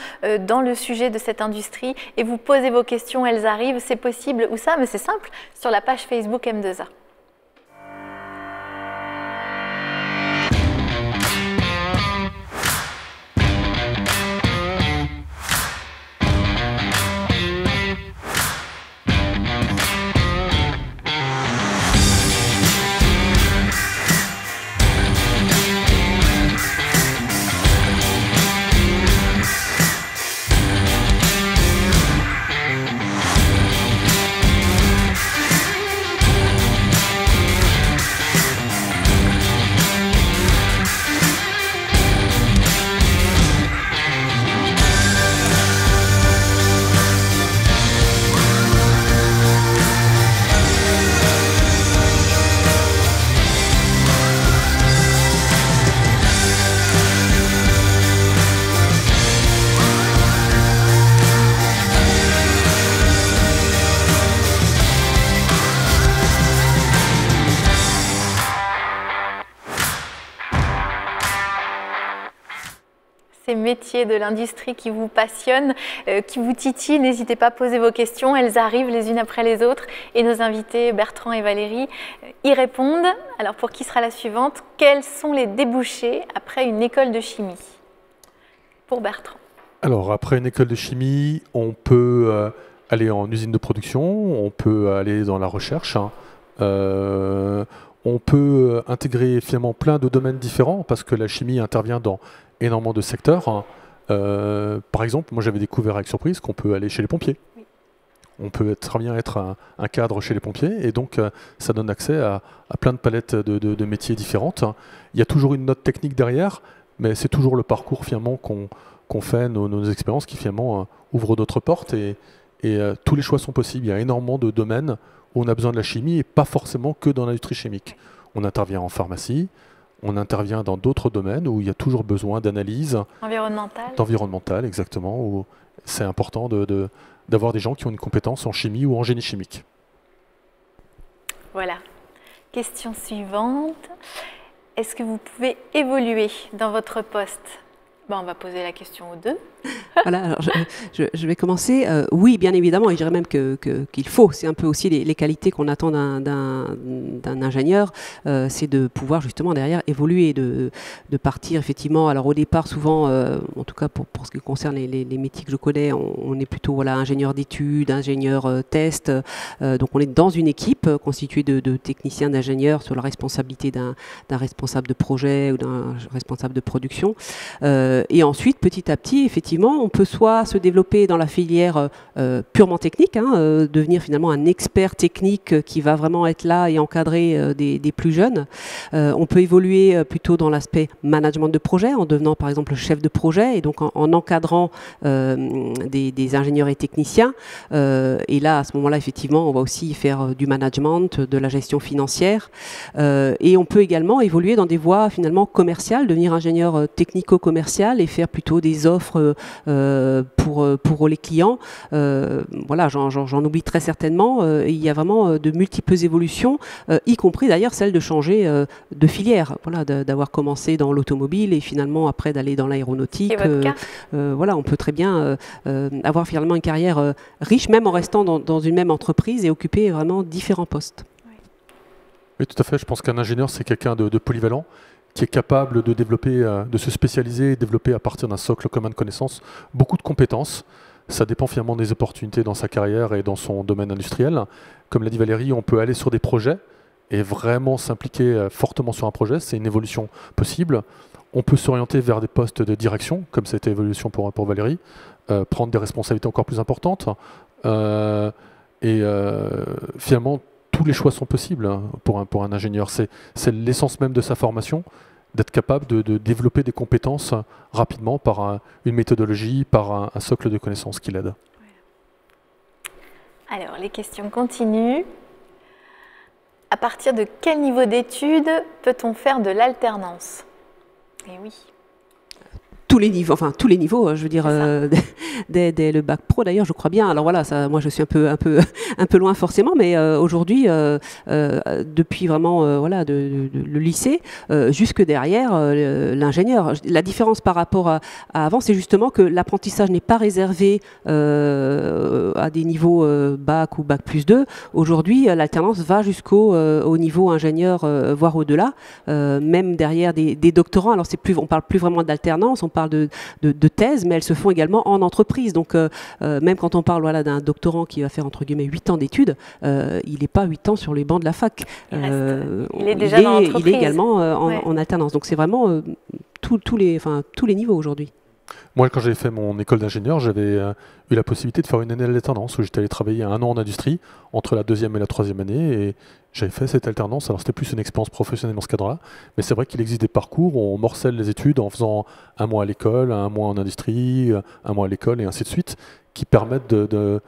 dans le sujet de cette industrie et vous posez vos questions, elles arrivent. C'est possible ou ça, mais c'est simple, sur la page Facebook M2A. Ces métiers de l'industrie qui vous passionnent, qui vous titillent, n'hésitez pas à poser vos questions, elles arrivent les unes après les autres et nos invités Bertrand et Valérie y répondent. Alors pour qui sera la suivante? Quels sont les débouchés après une école de chimie? Pour Bertrand. Alors après une école de chimie, on peut aller en usine de production, on peut aller dans la recherche, hein. On peut intégrer finalement plein de domaines différents parce que la chimie intervient dans énormément de secteurs. Par exemple, moi j'avais découvert avec surprise qu'on peut aller chez les pompiers. Oui. On peut très bien être un cadre chez les pompiers et donc ça donne accès à plein de palettes de métiers différentes. Il y a toujours une note technique derrière, mais c'est toujours le parcours finalement qu'on fait, nos expériences qui finalement ouvrent d'autres portes et tous les choix sont possibles. Il y a énormément de domaines où on a besoin de la chimie et pas forcément que dans l'industrie chimique. On intervient en pharmacie, on intervient dans d'autres domaines où il y a toujours besoin d'analyse. Environnementale, exactement, où c'est important d'avoir des gens qui ont une compétence en chimie ou en génie chimique. Voilà. Question suivante. Est-ce que vous pouvez évoluer dans votre poste? On va poser la question aux deux. Voilà, alors je vais commencer. Oui, bien évidemment, et je dirais même qu'il faut. C'est un peu aussi les qualités qu'on attend d'un ingénieur, c'est de pouvoir justement derrière évoluer, de partir effectivement. Alors au départ, souvent, en tout cas pour ce qui concerne les métiers que je connais, on est plutôt ingénieur d'études, ingénieur test. Donc on est dans une équipe constituée de techniciens, d'ingénieurs sur la responsabilité d'un responsable de projet ou d'un responsable de production. Et ensuite, petit à petit, effectivement, on peut soit se développer dans la filière purement technique, devenir finalement un expert technique qui va vraiment être là et encadrer des plus jeunes. On peut évoluer plutôt dans l'aspect management de projet, en devenant par exemple chef de projet et donc en encadrant des ingénieurs et techniciens. Et là, à ce moment-là, effectivement, on va aussi faire du management, de la gestion financière. Et on peut également évoluer dans des voies finalement commerciales, devenir ingénieur technico-commercial et faire plutôt des offres pour les clients. Voilà, j'en oublie très certainement. Il y a vraiment de multiples évolutions, y compris d'ailleurs celle de changer de filière, voilà, d'avoir commencé dans l'automobile et finalement après d'aller dans l'aéronautique. Voilà, on peut très bien avoir finalement une carrière riche, même en restant dans une même entreprise et occuper vraiment différents postes. Oui, tout à fait. Je pense qu'un ingénieur, c'est quelqu'un de polyvalent, qui est capable de développer, de se spécialiser et développer à partir d'un socle commun de connaissances beaucoup de compétences. Ça dépend finalement des opportunités dans sa carrière et dans son domaine industriel. Comme l'a dit Valérie, on peut aller sur des projets et vraiment s'impliquer fortement sur un projet. C'est une évolution possible. On peut s'orienter vers des postes de direction, comme ça a été évolution pour Valérie, prendre des responsabilités encore plus importantes. Finalement, tous les choix sont possibles pour un ingénieur. C'est l'essence même de sa formation, d'être capable de développer des compétences rapidement par une méthodologie, par un socle de connaissances qui l'aide. Alors, les questions continuent. À partir de quel niveau d'études peut-on faire de l'alternance? Eh oui. Tous les niveaux, je veux dire, dès le bac pro d'ailleurs, je crois bien. Alors voilà, ça, moi je suis un peu loin forcément, mais aujourd'hui, depuis vraiment voilà le lycée jusque derrière l'ingénieur. La différence par rapport à avant, c'est justement que l'apprentissage n'est pas réservé à des niveaux bac ou bac plus 2. Aujourd'hui, l'alternance va au niveau ingénieur, voire au-delà, même derrière des doctorants. Alors on parle plus vraiment d'alternance, on parle de thèses, mais elles se font également en entreprise. Donc, même quand on parle voilà, d'un doctorant qui va faire entre guillemets 8 ans d'études, il n'est pas 8 ans sur les bancs de la fac. Il est déjà dans l'entreprise. Il est également en alternance. Donc, c'est vraiment tous les niveaux aujourd'hui. Moi, quand j'avais fait mon école d'ingénieur, j'avais eu la possibilité de faire une année d'alternance où j'étais allé travailler 1 an en industrie entre la 2e et la 3e année et j'avais fait cette alternance. Alors, c'était plus une expérience professionnelle dans ce cadre-là, mais c'est vrai qu'il existe des parcours où on morcelle les études en faisant 1 mois à l'école, 1 mois en industrie, 1 mois à l'école et ainsi de suite, qui permettent de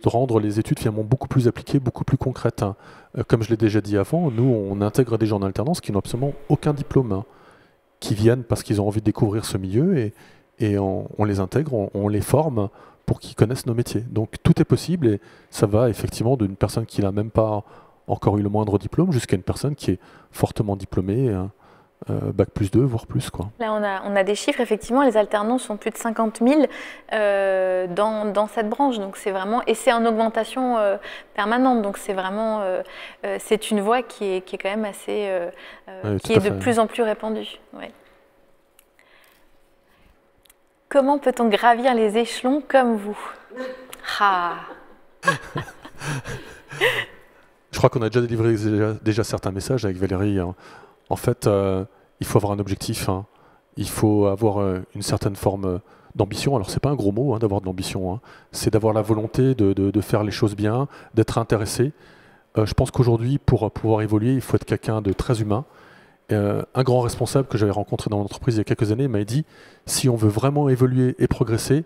rendre les études finalement beaucoup plus appliquées, beaucoup plus concrètes. Comme je l'ai déjà dit avant, nous, on intègre des gens en alternance qui n'ont absolument aucun diplôme, qui viennent parce qu'ils ont envie de découvrir ce milieu et on les intègre, on les forme pour qu'ils connaissent nos métiers. Donc tout est possible et ça va effectivement d'une personne qui n'a même pas encore eu le moindre diplôme jusqu'à une personne qui est fortement diplômée, bac plus 2, voire plus, quoi. Là, on a des chiffres, effectivement, les alternants sont plus de 50 000 dans cette branche. Donc c'est vraiment, et c'est en augmentation permanente. Donc c'est vraiment, c'est une voie qui est quand même assez, qui est de plus en plus répandue. Ouais. Comment peut-on gravir les échelons comme vous? Je crois qu'on a déjà délivré déjà certains messages avec Valérie. En fait, il faut avoir un objectif. Il faut avoir une certaine forme d'ambition. Alors, c'est pas un gros mot d'avoir de l'ambition. C'est d'avoir la volonté de faire les choses bien, d'être intéressé. Je pense qu'aujourd'hui, pour pouvoir évoluer, il faut être quelqu'un de très humain. Un grand responsable que j'avais rencontré dans l'entreprise il y a quelques années m'a dit « Si on veut vraiment évoluer et progresser,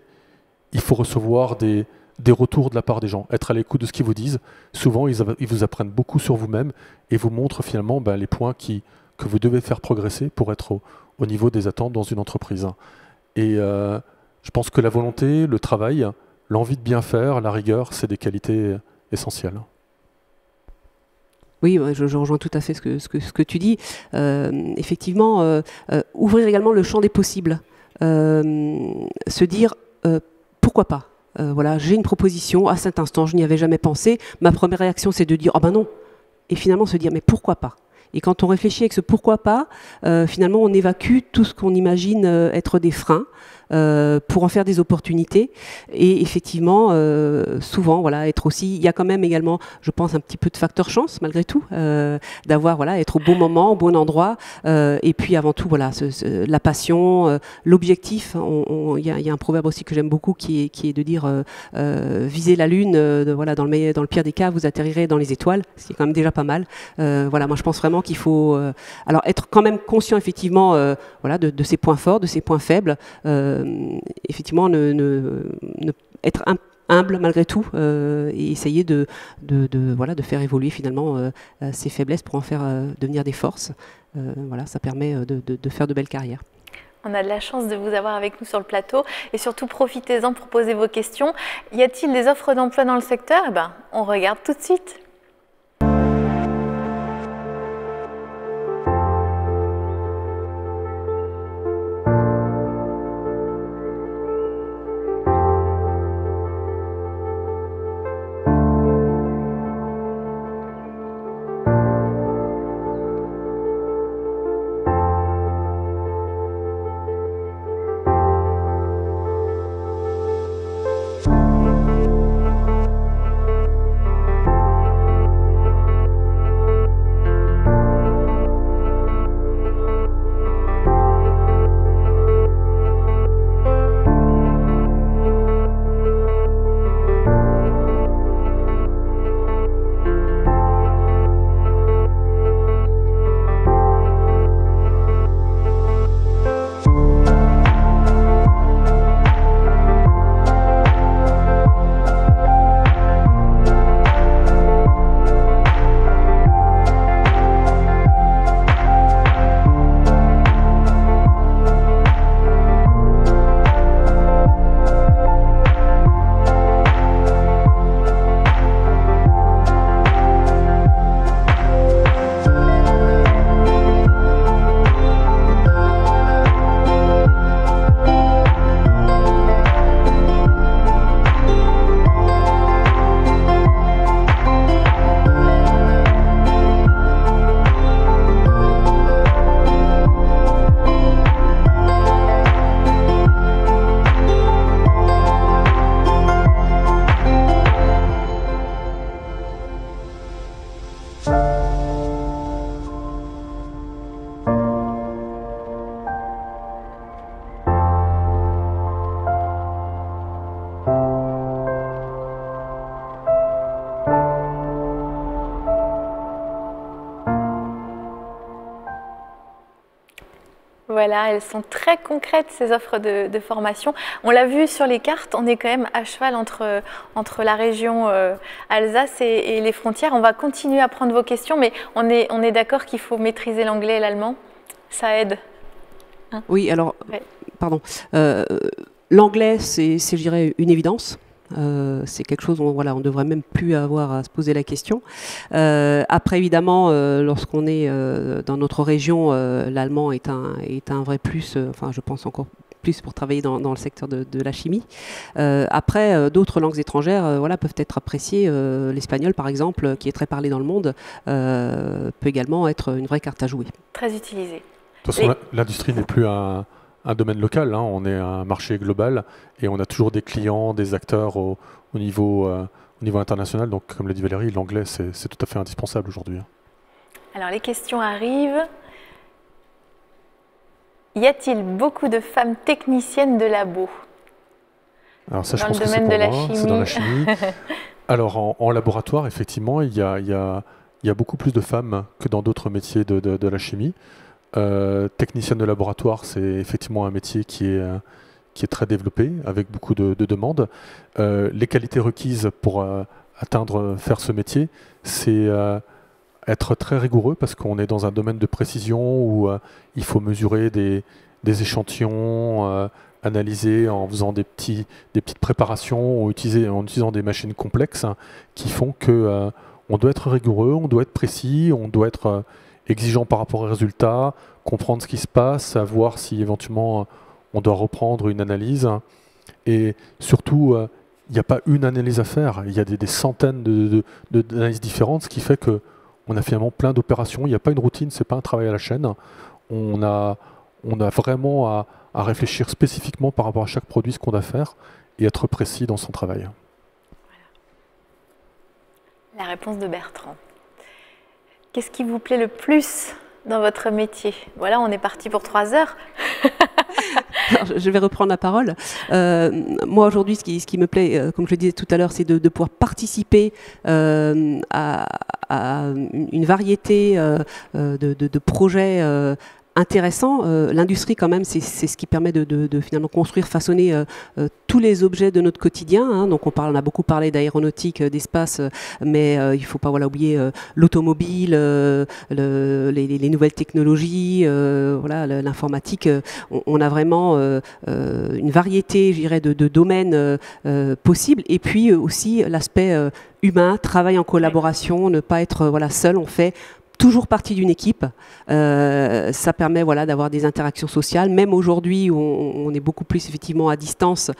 il faut recevoir des retours de la part des gens, être à l'écoute de ce qu'ils vous disent. Souvent, ils vous apprennent beaucoup sur vous-même et vous montrent finalement les points que vous devez faire progresser pour être au niveau des attentes dans une entreprise. » Et je pense que la volonté, le travail, l'envie de bien faire, la rigueur, c'est des qualités essentielles. Oui, je rejoins tout à fait ce que tu dis. Effectivement, ouvrir également le champ des possibles. Se dire, pourquoi pas voilà, j'ai une proposition, à cet instant, je n'y avais jamais pensé. Ma première réaction, c'est de dire, ah ben non. Et finalement, se dire, mais pourquoi pas? Et quand on réfléchit avec ce pourquoi pas, finalement, on évacue tout ce qu'on imagine être des freins. Pour en faire des opportunités et effectivement souvent voilà être aussi, il y a quand même également je pense un petit peu de facteur chance malgré tout, d'avoir voilà être au bon moment, au bon endroit et puis avant tout voilà la passion, l'objectif. Il y a un proverbe aussi que j'aime beaucoup qui est de dire viser la lune, voilà dans le pire des cas vous atterrirez dans les étoiles, ce qui est quand même déjà pas mal. Voilà, moi je pense vraiment qu'il faut alors être quand même conscient effectivement voilà de ses points forts, de ses points faibles. Effectivement, être humble malgré tout et essayer de faire évoluer finalement ses faiblesses pour en faire devenir des forces. Voilà, ça permet de faire de belles carrières. On a de la chance de vous avoir avec nous sur le plateau et surtout profitez-en pour poser vos questions. Y a-t-il des offres d'emploi dans le secteur? Eh ben, on regarde tout de suite. Voilà, elles sont très concrètes, ces offres de formation. On l'a vu sur les cartes, on est quand même à cheval entre la région Alsace et les frontières. On va continuer à prendre vos questions, mais on est d'accord qu'il faut maîtriser l'anglais et l'allemand. Ça aide. Hein? Oui, alors, ouais. Pardon. L'anglais, c'est, je dirais, une évidence. C'est quelque chose où on ne devrait même plus avoir à se poser la question. Après, évidemment, lorsqu'on est dans notre région, l'allemand est un vrai plus, enfin je pense encore plus pour travailler dans le secteur de la chimie. Après, d'autres langues étrangères peuvent être appréciées. L'espagnol, par exemple, qui est très parlé dans le monde, peut également être une vraie carte à jouer. Très utilisé. De toute façon, l'industrie n'est plus un domaine local, hein. On est un marché global et on a toujours des clients, des acteurs au niveau international. Donc, comme l'a dit Valérie, l'anglais, c'est tout à fait indispensable aujourd'hui. Alors, les questions arrivent. Y a-t-il beaucoup de femmes techniciennes de labo? Alors ça, dans le domaine de la chimie. C'est dans la chimie. Alors, en laboratoire, effectivement, il y a beaucoup plus de femmes que dans d'autres métiers de la chimie. Technicienne de laboratoire, c'est effectivement un métier qui est très développé, avec beaucoup de demandes. Les qualités requises pour faire ce métier, c'est être très rigoureux, parce qu'on est dans un domaine de précision où il faut mesurer des échantillons, analyser en faisant des petites préparations, ou en utilisant des machines complexes qui font que on doit être rigoureux, on doit être précis, on doit être exigeant par rapport aux résultats, comprendre ce qui se passe, savoir si éventuellement on doit reprendre une analyse. Et surtout, il n'y a pas une analyse à faire, il y a des centaines d'analyses différentes, ce qui fait qu'on a finalement plein d'opérations. Il n'y a pas une routine, ce n'est pas un travail à la chaîne. On a vraiment à réfléchir spécifiquement par rapport à chaque produit ce qu'on doit faire et être précis dans son travail. Voilà. La réponse de Bertrand. Qu'est-ce qui vous plaît le plus dans votre métier? Voilà, on est parti pour 3 heures. Alors, je vais reprendre la parole. Moi, aujourd'hui, ce qui me plaît, comme je le disais tout à l'heure, c'est de pouvoir participer à une variété de projets intéressant. L'industrie, quand même, c'est ce qui permet de finalement construire, façonner tous les objets de notre quotidien. Hein. Donc on a beaucoup parlé d'aéronautique, d'espace, mais il ne faut pas oublier l'automobile, les nouvelles technologies, l'informatique. On a vraiment une variété, je dirais, de domaines possibles. Et puis aussi l'aspect humain, travail en collaboration, ne pas être seul. On fait toujours partie d'une équipe. Ça permet d'avoir des interactions sociales. Même aujourd'hui, où on est beaucoup plus effectivement à distance,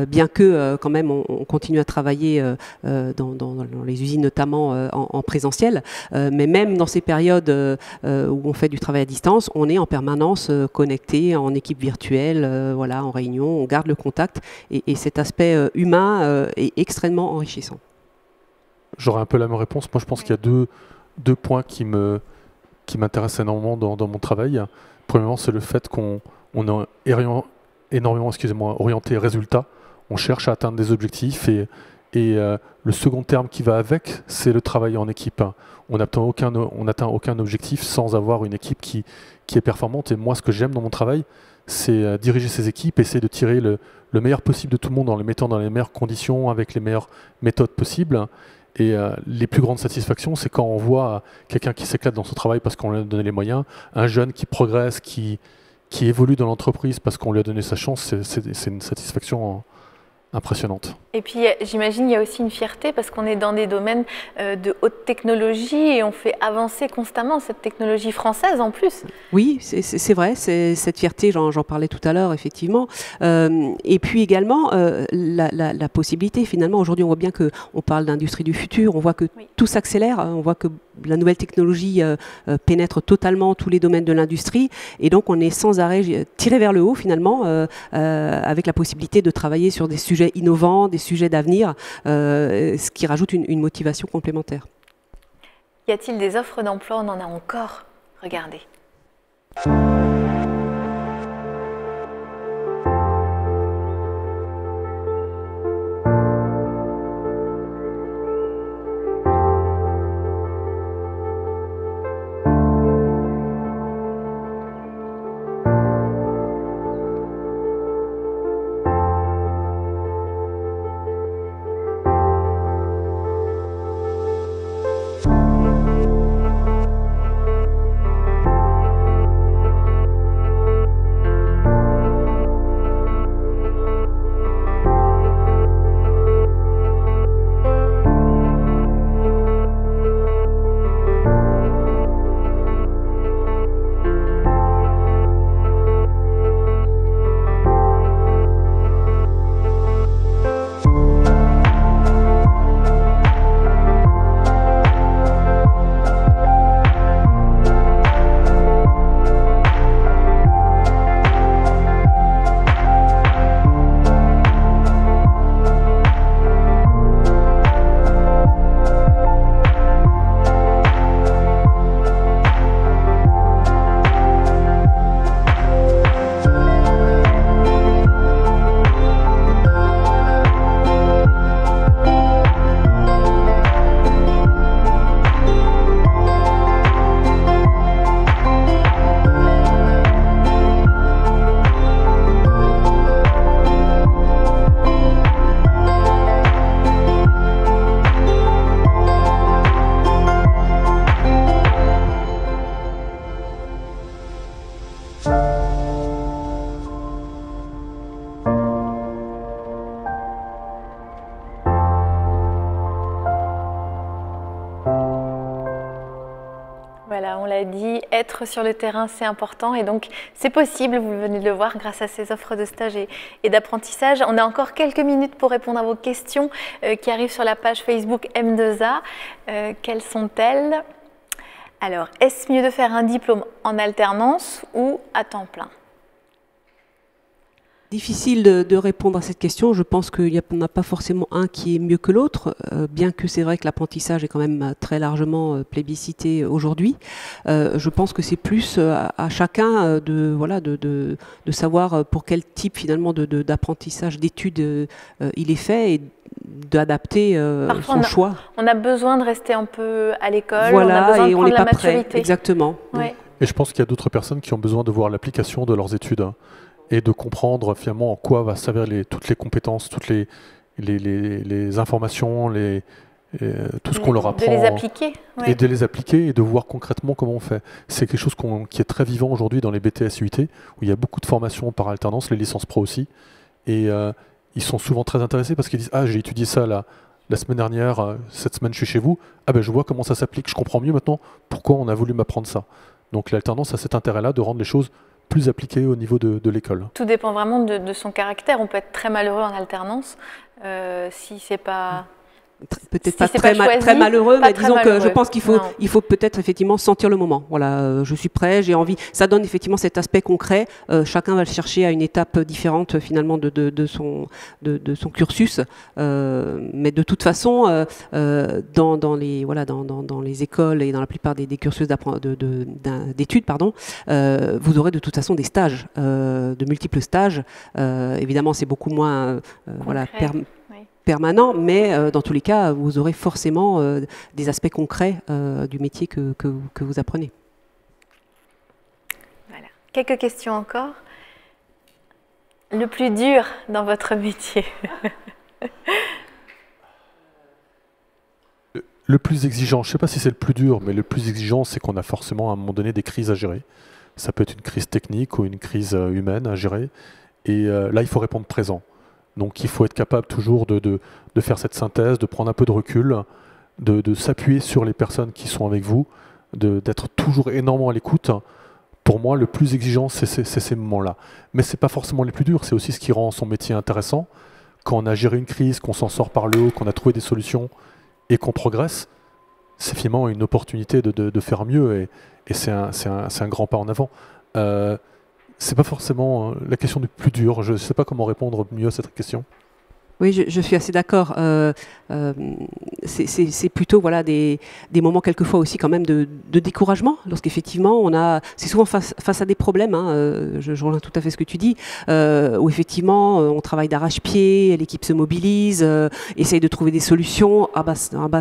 bien que quand même on continue à travailler dans les usines, notamment en présentiel. Mais même dans ces périodes où on fait du travail à distance, on est en permanence connecté en équipe virtuelle, en réunion, on garde le contact. Et cet aspect humain est extrêmement enrichissant. J'aurais un peu la même réponse. Moi, je pense qu'il y a deux points qui m'intéressent énormément dans mon travail. Premièrement, c'est le fait qu'on est énormément orienté résultat. On cherche à atteindre des objectifs et le second terme qui va avec, c'est le travail en équipe. On n'atteint aucun objectif sans avoir une équipe qui est performante. Et moi, ce que j'aime dans mon travail, c'est diriger ces équipes, essayer de tirer le meilleur possible de tout le monde en les mettant dans les meilleures conditions, avec les meilleures méthodes possibles. Et les plus grandes satisfactions, c'est quand on voit quelqu'un qui s'éclate dans son travail parce qu'on lui a donné les moyens, un jeune qui progresse, qui évolue dans l'entreprise parce qu'on lui a donné sa chance, c'est une satisfaction impressionnante. Et puis j'imagine il y a aussi une fierté parce qu'on est dans des domaines de haute technologie et on fait avancer constamment cette technologie française en plus. Oui, c'est vrai, cette fierté, j'en parlais tout à l'heure effectivement. Et puis également la possibilité finalement, aujourd'hui on voit bien qu'on parle d'industrie du futur, on voit que tout s'accélère, on voit que la nouvelle technologie pénètre totalement tous les domaines de l'industrie et donc on est sans arrêt tiré vers le haut finalement avec la possibilité de travailler sur des sujets innovants, des sujets d'avenir, ce qui rajoute une motivation complémentaire. Y a-t-il des offres d'emploi? On en a encore. Regardez. Voilà, on l'a dit, être sur le terrain, c'est important et donc c'est possible, vous venez de le voir, grâce à ces offres de stage et d'apprentissage. On a encore quelques minutes pour répondre à vos questions qui arrivent sur la page Facebook M2A. Quelles sont-elles? Alors, est-ce mieux de faire un diplôme en alternance ou à temps plein? Difficile de répondre à cette question. Je pense qu'il n'y en a pas forcément un qui est mieux que l'autre, bien que c'est vrai que l'apprentissage est quand même très largement plébiscité aujourd'hui. Je pense que c'est plus à chacun de savoir pour quel type finalement d'apprentissage, d'études il est fait et d'adapter son choix. On a besoin de rester un peu à l'école, voilà, on a besoin de et prendre on n'est la pas maturité. prêt, exactement. Ouais. Et je pense qu'il y a d'autres personnes qui ont besoin de voir l'application de leurs études et de comprendre finalement en quoi va servir toutes les compétences, toutes les informations, tout ce qu'on leur apprend. De les appliquer. Et de les appliquer et de voir concrètement comment on fait. C'est quelque chose qui est très vivant aujourd'hui dans les BTS UT, où il y a beaucoup de formations par alternance, les licences pro aussi. Et ils sont souvent très intéressés parce qu'ils disent « Ah, j'ai étudié ça la semaine dernière, cette semaine je suis chez vous. Ah ben je vois comment ça s'applique, je comprends mieux maintenant pourquoi on a voulu m'apprendre ça. » Donc l'alternance a cet intérêt-là de rendre les choses plus appliquées au niveau de l'école. Tout dépend vraiment de son caractère. On peut être très malheureux en alternance si c'est pas... Peut-être pas très malheureux, mais disons que je pense qu'il faut peut-être effectivement sentir le moment. Voilà, je suis prêt, j'ai envie. Ça donne effectivement cet aspect concret. Chacun va le chercher à une étape différente finalement de son cursus. Mais de toute façon, dans les écoles et dans la plupart des cursus d'études, vous aurez de toute façon des stages, de multiples stages. Évidemment, c'est beaucoup moins permanent, mais dans tous les cas, vous aurez forcément des aspects concrets du métier que vous apprenez. Voilà. Quelques questions encore. Le plus dur dans votre métier? Le plus exigeant, je ne sais pas si c'est le plus dur, mais le plus exigeant, c'est qu'on a forcément à un moment donné des crises à gérer. Ça peut être une crise technique ou une crise humaine à gérer. Et là, il faut répondre présent. Donc il faut être capable toujours de faire cette synthèse, de prendre un peu de recul, de s'appuyer sur les personnes qui sont avec vous, d'être toujours énormément à l'écoute. Pour moi, le plus exigeant, c'est ces moments-là. Mais ce n'est pas forcément les plus durs, c'est aussi ce qui rend son métier intéressant. Quand on a géré une crise, qu'on s'en sort par le haut, qu'on a trouvé des solutions et qu'on progresse, c'est finalement une opportunité de faire mieux et c'est un grand pas en avant. C'est pas forcément la question du plus dur. Je ne sais pas comment répondre mieux à cette question. Oui, je suis assez d'accord. C'est plutôt des moments quelquefois aussi quand même de découragement, lorsqu'effectivement c'est souvent face à des problèmes, je rejoins tout à fait ce que tu dis, où effectivement on travaille d'arrache-pied, l'équipe se mobilise, essaye de trouver des solutions,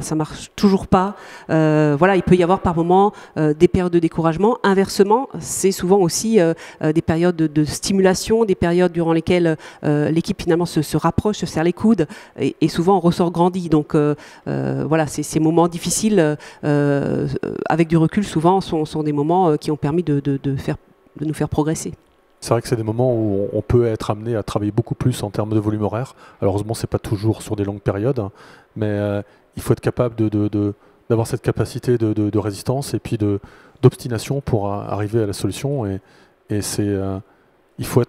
ça marche toujours pas. Il peut y avoir par moments des périodes de découragement. Inversement, c'est souvent aussi des périodes de stimulation, des périodes durant lesquelles l'équipe finalement se rapproche, se serre les coudes et souvent on ressort grandi. Donc ces moments difficiles avec du recul souvent sont des moments qui ont permis de nous faire progresser. C'est vrai que c'est des moments où on peut être amené à travailler beaucoup plus en termes de volume horaire. Alors, heureusement, ce n'est pas toujours sur des longues périodes, mais il faut être capable d'avoir cette capacité de résistance et puis d'obstination pour arriver à la solution. Et il faut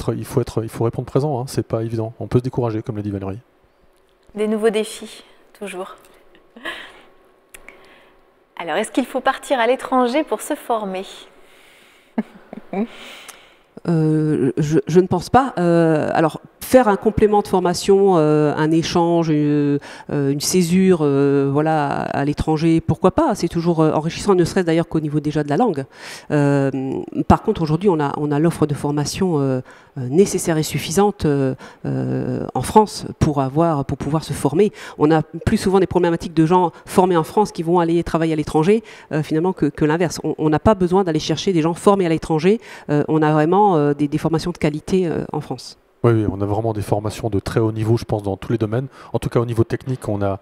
répondre présent, c'est pas évident. On peut se décourager, comme l'a dit Valérie. Des nouveaux défis, toujours. Alors, est-ce qu'il faut partir à l'étranger pour se former? Je ne pense pas. Alors, faire un complément de formation, un échange, une césure à l'étranger, pourquoi pas? C'est toujours enrichissant, ne serait-ce d'ailleurs qu'au niveau déjà de la langue. Par contre, aujourd'hui, on a l'offre de formation nécessaire et suffisante en France pour pouvoir se former. On a plus souvent des problématiques de gens formés en France qui vont aller travailler à l'étranger finalement que l'inverse. On n'a pas besoin d'aller chercher des gens formés à l'étranger. On a vraiment des formations de qualité en France. Oui, on a vraiment des formations de très haut niveau, je pense, dans tous les domaines. En tout cas, au niveau technique, on a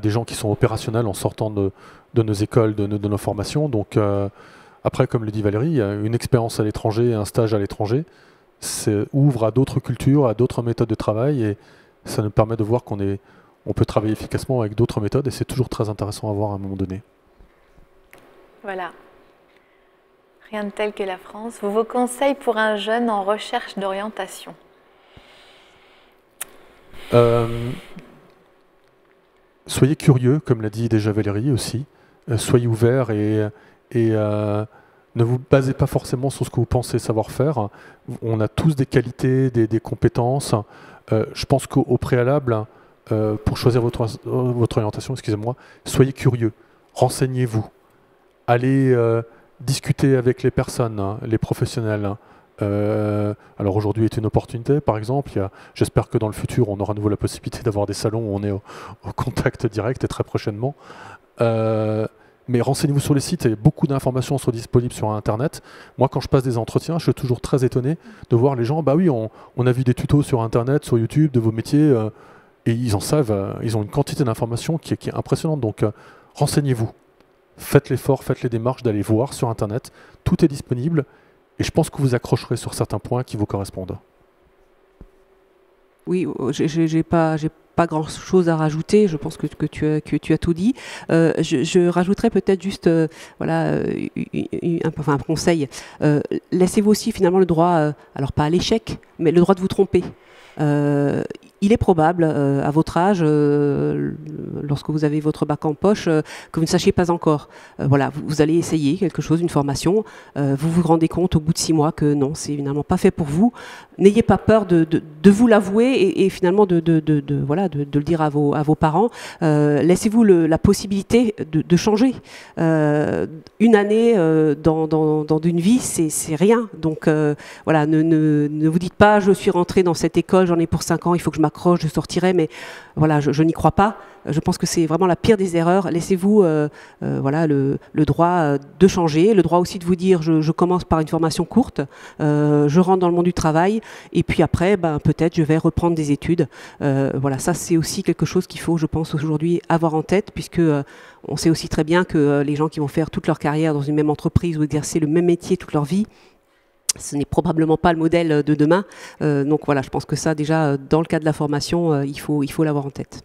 des gens qui sont opérationnels en sortant de nos écoles, de nos formations. Donc, après, comme le dit Valérie, une expérience à l'étranger, un stage à l'étranger, ouvre à d'autres cultures, à d'autres méthodes de travail, et ça nous permet de voir qu'on peut travailler efficacement avec d'autres méthodes, et c'est toujours très intéressant à voir à un moment donné. Voilà. Rien de tel que la France. Vos conseils pour un jeune en recherche d'orientation? Soyez curieux, comme l'a dit déjà Valérie aussi. Soyez ouverts et ne vous basez pas forcément sur ce que vous pensez savoir faire. On a tous des qualités, des compétences. Je pense qu'au préalable, pour choisir votre orientation, excusez-moi, soyez curieux, renseignez-vous, allez discuter avec les personnes, les professionnels. Alors aujourd'hui est une opportunité, par exemple. J'espère que dans le futur, on aura à nouveau la possibilité d'avoir des salons où on est au contact direct et très prochainement. Mais renseignez-vous sur les sites et beaucoup d'informations sont disponibles sur Internet. Moi, quand je passe des entretiens, je suis toujours très étonné de voir les gens, bah oui, on a vu des tutos sur Internet, sur YouTube, de vos métiers, et ils en savent, ils ont une quantité d'informations qui est impressionnante. Donc, renseignez-vous. Faites l'effort, faites les démarches d'aller voir sur Internet. Tout est disponible, et je pense que vous accrocherez sur certains points qui vous correspondent. Oui, j'ai pas grand-chose à rajouter. Je pense que tu as tout dit. Je rajouterais peut-être juste voilà, un conseil. Laissez-vous aussi finalement le droit, alors pas à l'échec, mais le droit de vous tromper. Il est probable, à votre âge, lorsque vous avez votre bac en poche, que vous ne sachiez pas encore. Voilà, vous allez essayer quelque chose, une formation. Vous vous rendez compte au bout de 6 mois que non, c'est finalement pas fait pour vous. N'ayez pas peur de vous l'avouer et finalement de le dire à vos parents. Laissez-vous la possibilité de changer. Une année dans une vie, c'est rien. Donc voilà, ne vous dites pas, je suis rentré dans cette école, j'en ai pour 5 ans, il faut que je m'accroche, je sortirai, mais voilà, je n'y crois pas. Je pense que c'est vraiment la pire des erreurs. Laissez-vous voilà, le droit de changer, le droit aussi de vous dire je commence par une formation courte, je rentre dans le monde du travail et puis après peut-être je vais reprendre des études. Voilà, ça c'est aussi quelque chose qu'il faut, je pense, aujourd'hui avoir en tête, puisque on sait aussi très bien que les gens qui vont faire toute leur carrière dans une même entreprise ou exercer le même métier toute leur vie, ce n'est probablement pas le modèle de demain. Donc voilà, je pense que ça, déjà, dans le cas de la formation, il faut l'avoir en tête.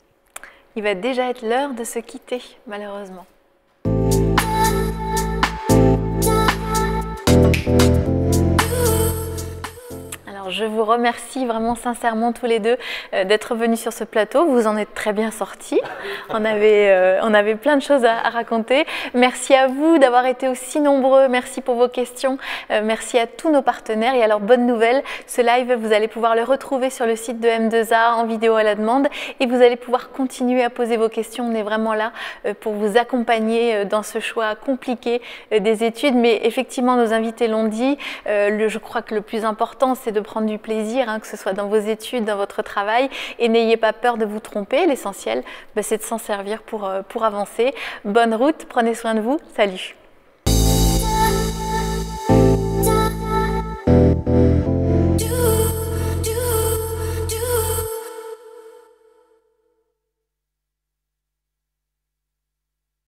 Il va déjà être l'heure de se quitter, malheureusement. Alors, je vous remercie vraiment sincèrement tous les deux d'être venus sur ce plateau. Vous en êtes très bien sortis. On avait plein de choses à raconter. Merci à vous d'avoir été aussi nombreux. Merci pour vos questions. Merci à tous nos partenaires. Et alors, bonne nouvelle, ce live, vous allez pouvoir le retrouver sur le site de M2A en vidéo à la demande. Et vous allez pouvoir continuer à poser vos questions. On est vraiment là pour vous accompagner dans ce choix compliqué des études. Mais effectivement, nos invités l'ont dit. Je crois que le plus important, c'est de prendre du plaisir, que ce soit dans vos études, dans votre travail, et n'ayez pas peur de vous tromper. L'essentiel, c'est de s'en servir pour avancer. Bonne route, prenez soin de vous. Salut.